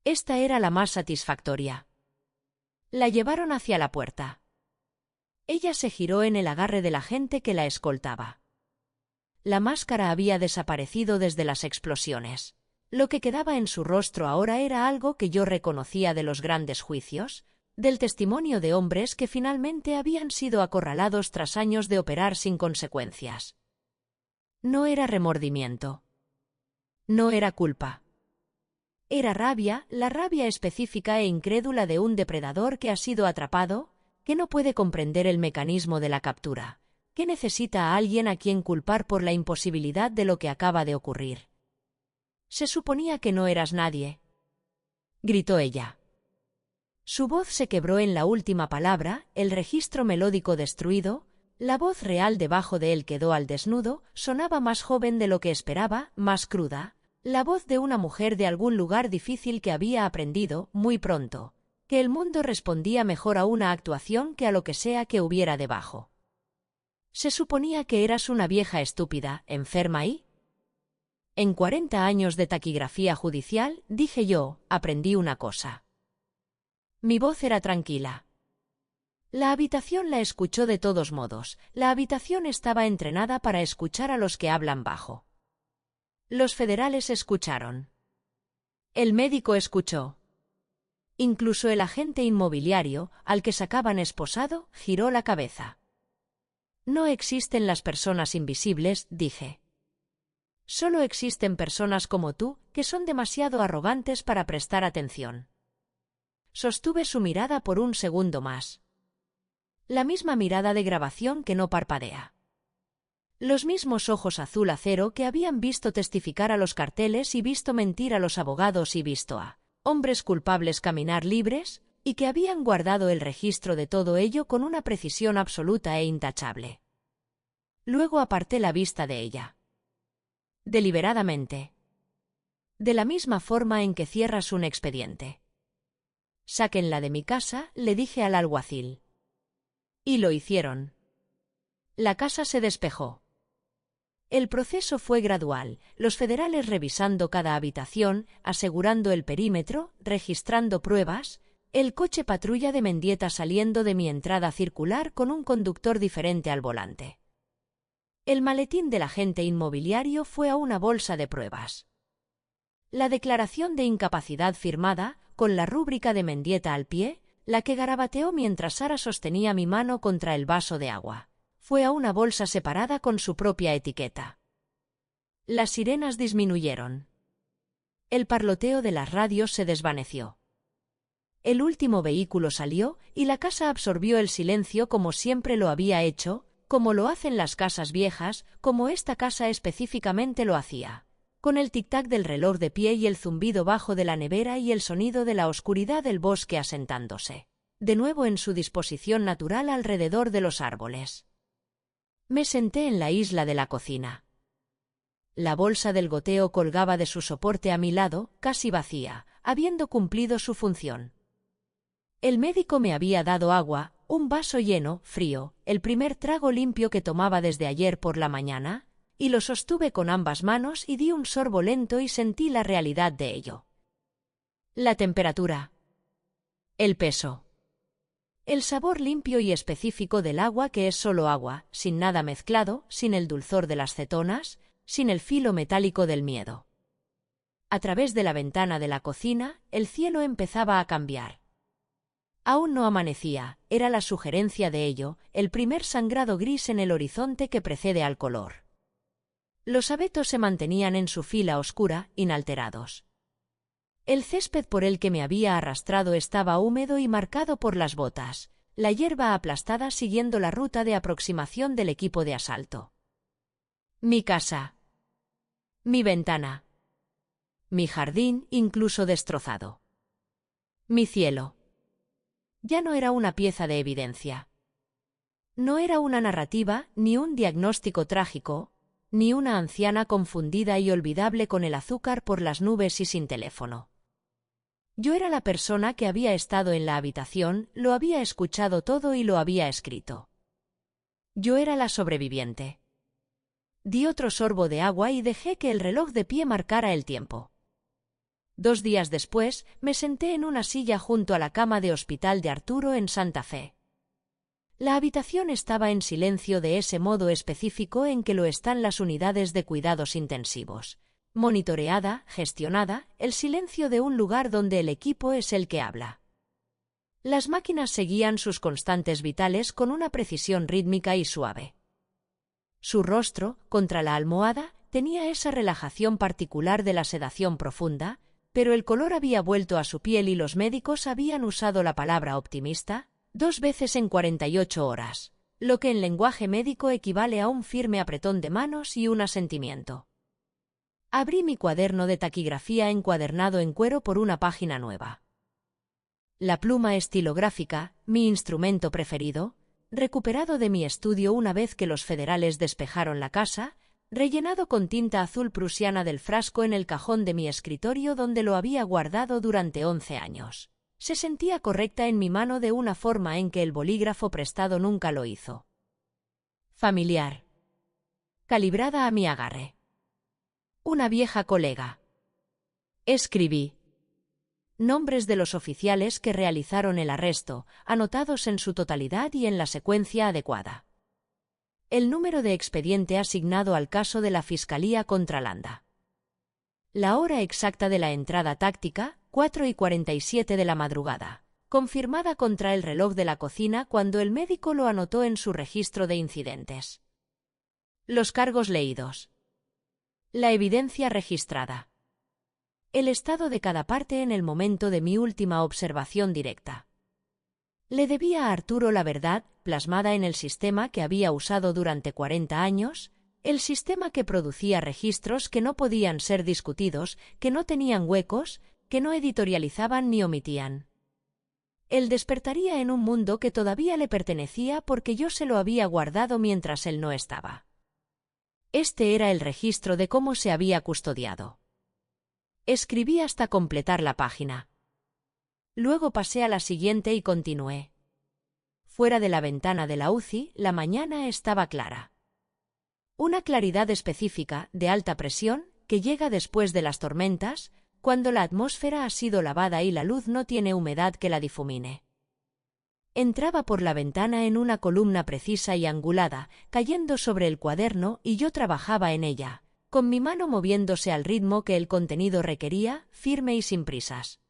Esta era la más satisfactoria. La llevaron hacia la puerta. Ella se giró en el agarre de la gente que la escoltaba. La máscara había desaparecido desde las explosiones. Lo que quedaba en su rostro ahora era algo que yo reconocía de los grandes juicios, del testimonio de hombres que finalmente habían sido acorralados tras años de operar sin consecuencias. No era remordimiento. No era culpa. Era rabia, la rabia específica e incrédula de un depredador que ha sido atrapado, que no puede comprender el mecanismo de la captura, que necesita a alguien a quien culpar por la imposibilidad de lo que acaba de ocurrir. Se suponía que no eras nadie, gritó ella. Su voz se quebró en la última palabra, el registro melódico destruido, la voz real debajo de él quedó al desnudo, sonaba más joven de lo que esperaba, más cruda, la voz de una mujer de algún lugar difícil que había aprendido, muy pronto, que el mundo respondía mejor a una actuación que a lo que sea que hubiera debajo. Se suponía que eras una vieja estúpida, enferma y... En 40 años de taquigrafía judicial, dije yo, aprendí una cosa. Mi voz era tranquila. La habitación la escuchó de todos modos. La habitación estaba entrenada para escuchar a los que hablan bajo. Los federales escucharon. El médico escuchó. Incluso el agente inmobiliario, al que sacaban esposado, giró la cabeza. No existen las personas invisibles, dije. Solo existen personas como tú, que son demasiado arrogantes para prestar atención. Sostuve su mirada por un segundo más. La misma mirada de grabación que no parpadea. Los mismos ojos azul acero que habían visto testificar a los carteles y visto mentir a los abogados y visto a hombres culpables caminar libres, y que habían guardado el registro de todo ello con una precisión absoluta e intachable. Luego aparté la vista de ella. Deliberadamente. De la misma forma en que cierras un expediente. Sáquenla de mi casa, le dije al alguacil. Y lo hicieron. La casa se despejó. El proceso fue gradual, los federales revisando cada habitación, asegurando el perímetro, registrando pruebas, el coche patrulla de Mendieta saliendo de mi entrada circular con un conductor diferente al volante. El maletín del agente inmobiliario fue a una bolsa de pruebas. La declaración de incapacidad firmada, con la rúbrica de Mendieta al pie, la que garabateó mientras Sara sostenía mi mano contra el vaso de agua, fue a una bolsa separada con su propia etiqueta. Las sirenas disminuyeron. El parloteo de las radios se desvaneció. El último vehículo salió y la casa absorbió el silencio como siempre lo había hecho, como lo hacen las casas viejas, como esta casa específicamente lo hacía, con el tic-tac del reloj de pie y el zumbido bajo de la nevera y el sonido de la oscuridad del bosque asentándose, de nuevo en su disposición natural alrededor de los árboles. Me senté en la isla de la cocina. La bolsa del goteo colgaba de su soporte a mi lado, casi vacía, habiendo cumplido su función. El médico me había dado agua, un vaso lleno, frío, el primer trago limpio que tomaba desde ayer por la mañana, y lo sostuve con ambas manos y di un sorbo lento y sentí la realidad de ello. La temperatura. El peso. El sabor limpio y específico del agua que es solo agua, sin nada mezclado, sin el dulzor de las cetonas, sin el filo metálico del miedo. A través de la ventana de la cocina, el cielo empezaba a cambiar. Aún no amanecía, era la sugerencia de ello, el primer sangrado gris en el horizonte que precede al color. Los abetos se mantenían en su fila oscura, inalterados. El césped por el que me había arrastrado estaba húmedo y marcado por las botas, la hierba aplastada siguiendo la ruta de aproximación del equipo de asalto. Mi casa. Mi ventana. Mi jardín, incluso destrozado. Mi cielo. Ya no era una pieza de evidencia. No era una narrativa, ni un diagnóstico trágico, ni una anciana confundida y olvidable con el azúcar por las nubes y sin teléfono. Yo era la persona que había estado en la habitación, lo había escuchado todo y lo había escrito. Yo era la sobreviviente. Di otro sorbo de agua y dejé que el reloj de pie marcara el tiempo. 2 días después, me senté en una silla junto a la cama de hospital de Arturo en Santa Fe. La habitación estaba en silencio de ese modo específico en que lo están las unidades de cuidados intensivos. Monitoreada, gestionada, el silencio de un lugar donde el equipo es el que habla. Las máquinas seguían sus constantes vitales con una precisión rítmica y suave. Su rostro, contra la almohada, tenía esa relajación particular de la sedación profunda, pero el color había vuelto a su piel y los médicos habían usado la palabra optimista 2 veces en 48 horas, lo que en lenguaje médico equivale a un firme apretón de manos y un asentimiento. Abrí mi cuaderno de taquigrafía encuadernado en cuero por una página nueva. La pluma estilográfica, mi instrumento preferido, recuperado de mi estudio una vez que los federales despejaron la casa, rellenado con tinta azul prusiana del frasco en el cajón de mi escritorio donde lo había guardado durante 11 años. Se sentía correcta en mi mano de una forma en que el bolígrafo prestado nunca lo hizo. Familiar. Calibrada a mi agarre. Una vieja colega. Escribí. Nombres de los oficiales que realizaron el arresto, anotados en su totalidad y en la secuencia adecuada. El número de expediente asignado al caso de la Fiscalía contra Landa. La hora exacta de la entrada táctica, 4:47 de la madrugada, confirmada contra el reloj de la cocina cuando el médico lo anotó en su registro de incidentes. Los cargos leídos. La evidencia registrada. El estado de cada parte en el momento de mi última observación directa. Le debía a Arturo la verdad, plasmada en el sistema que había usado durante 40 años, el sistema que producía registros que no podían ser discutidos, que no tenían huecos, que no editorializaban ni omitían. Él despertaría en un mundo que todavía le pertenecía porque yo se lo había guardado mientras él no estaba. Este era el registro de cómo se había custodiado. Escribí hasta completar la página. Luego pasé a la siguiente y continué. Fuera de la ventana de la UCI, la mañana estaba clara. Una claridad específica, de alta presión, que llega después de las tormentas, cuando la atmósfera ha sido lavada y la luz no tiene humedad que la difumine. Entraba por la ventana en una columna precisa y angulada, cayendo sobre el cuaderno y yo trabajaba en ella, con mi mano moviéndose al ritmo que el contenido requería, firme y sin prisas.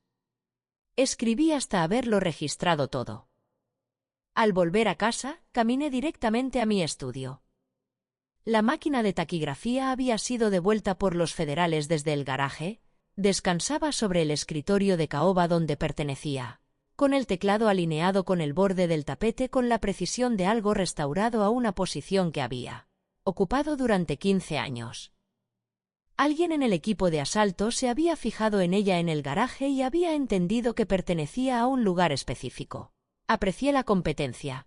Escribí hasta haberlo registrado todo. Al volver a casa, caminé directamente a mi estudio. La máquina de taquigrafía había sido devuelta por los federales desde el garaje, descansaba sobre el escritorio de caoba donde pertenecía, con el teclado alineado con el borde del tapete con la precisión de algo restaurado a una posición que había ocupado durante 15 años. Alguien en el equipo de asalto se había fijado en ella en el garaje y había entendido que pertenecía a un lugar específico. Aprecié la competencia.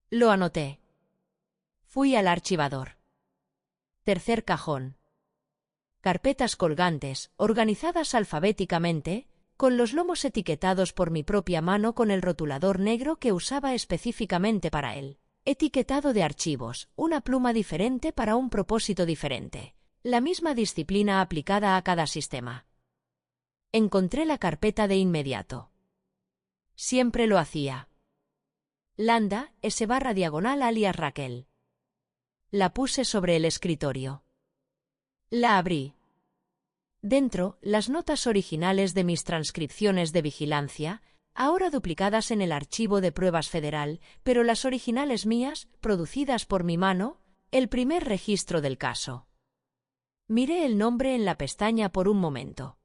Lo anoté. Fui al archivador. Tercer cajón. Carpetas colgantes, organizadas alfabéticamente, con los lomos etiquetados por mi propia mano con el rotulador negro que usaba específicamente para él. Etiquetado de archivos, una pluma diferente para un propósito diferente. La misma disciplina aplicada a cada sistema. Encontré la carpeta de inmediato. Siempre lo hacía. Landa, S/diagonal alias Raquel. La puse sobre el escritorio. La abrí. Dentro, las notas originales de mis transcripciones de vigilancia, ahora duplicadas en el archivo de pruebas federal, pero las originales mías, producidas por mi mano, el primer registro del caso. Miré el nombre en la pestaña por un momento.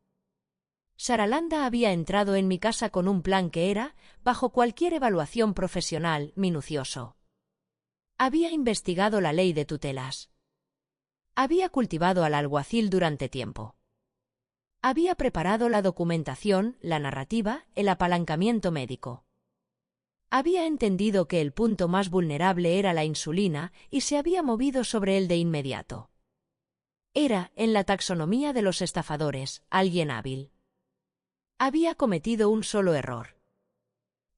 Sara Landa había entrado en mi casa con un plan que era, bajo cualquier evaluación profesional, minucioso. Había investigado la ley de tutelas. Había cultivado al alguacil durante tiempo. Había preparado la documentación, la narrativa, el apalancamiento médico. Había entendido que el punto más vulnerable era la insulina y se había movido sobre él de inmediato. Era, en la taxonomía de los estafadores, alguien hábil. Había cometido un solo error.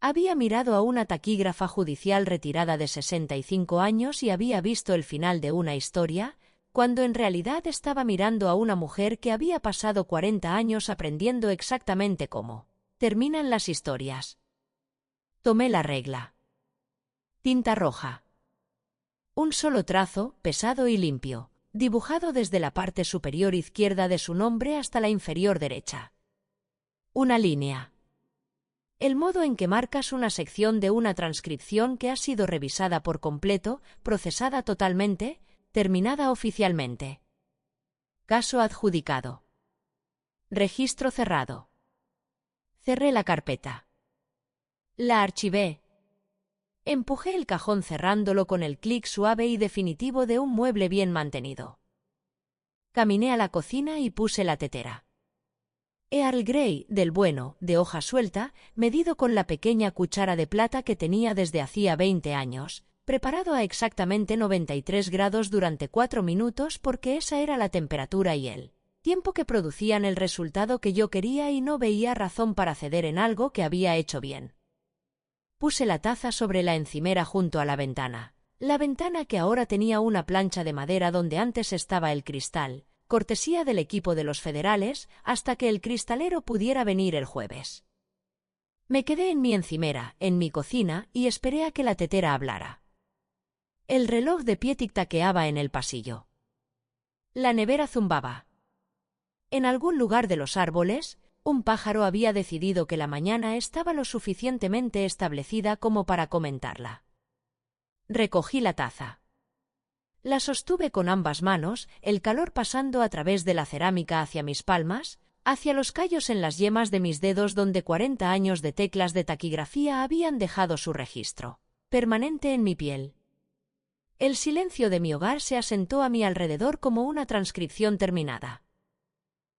Había mirado a una taquígrafa judicial retirada de 65 años y había visto el final de una historia, cuando en realidad estaba mirando a una mujer que había pasado 40 años aprendiendo exactamente cómo terminan las historias. Tomé la regla. Tinta roja. Un solo trazo, pesado y limpio, dibujado desde la parte superior izquierda de su nombre hasta la inferior derecha. Una línea. El modo en que marcas una sección de una transcripción que ha sido revisada por completo, procesada totalmente, terminada oficialmente. Caso adjudicado. Registro cerrado. Cerré la carpeta. La archivé. Empujé el cajón cerrándolo con el clic suave y definitivo de un mueble bien mantenido. Caminé a la cocina y puse la tetera. Earl Grey, del bueno, de hoja suelta, medido con la pequeña cuchara de plata que tenía desde hacía 20 años, preparado a exactamente 93 grados durante 4 minutos porque esa era la temperatura y el tiempo que producían el resultado que yo quería y no veía razón para ceder en algo que había hecho bien. Puse la taza sobre la encimera junto a la ventana que ahora tenía una plancha de madera donde antes estaba el cristal, cortesía del equipo de los federales, hasta que el cristalero pudiera venir el jueves. Me quedé en mi encimera, en mi cocina, y esperé a que la tetera hablara. El reloj de pie tic-taqueaba en el pasillo. La nevera zumbaba. En algún lugar de los árboles, un pájaro había decidido que la mañana estaba lo suficientemente establecida como para comentarla. Recogí la taza. La sostuve con ambas manos, el calor pasando a través de la cerámica hacia mis palmas, hacia los callos en las yemas de mis dedos donde 40 años de teclas de taquigrafía habían dejado su registro permanente en mi piel. El silencio de mi hogar se asentó a mi alrededor como una transcripción terminada.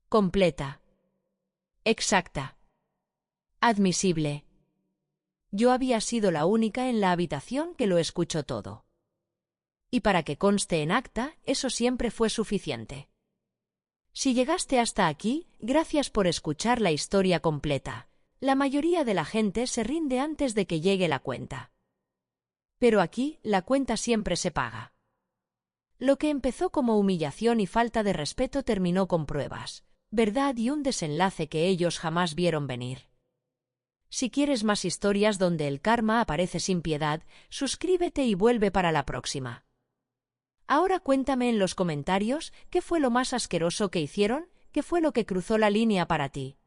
Completa. Exacta. Admisible. Yo había sido la única en la habitación que lo escuchó todo. Y para que conste en acta, eso siempre fue suficiente. Si llegaste hasta aquí, gracias por escuchar la historia completa. La mayoría de la gente se rinde antes de que llegue la cuenta. Pero aquí, la cuenta siempre se paga. Lo que empezó como humillación y falta de respeto terminó con pruebas, verdad y un desenlace que ellos jamás vieron venir. Si quieres más historias donde el karma aparece sin piedad, suscríbete y vuelve para la próxima. Ahora cuéntame en los comentarios qué fue lo más asqueroso que hicieron, qué fue lo que cruzó la línea para ti.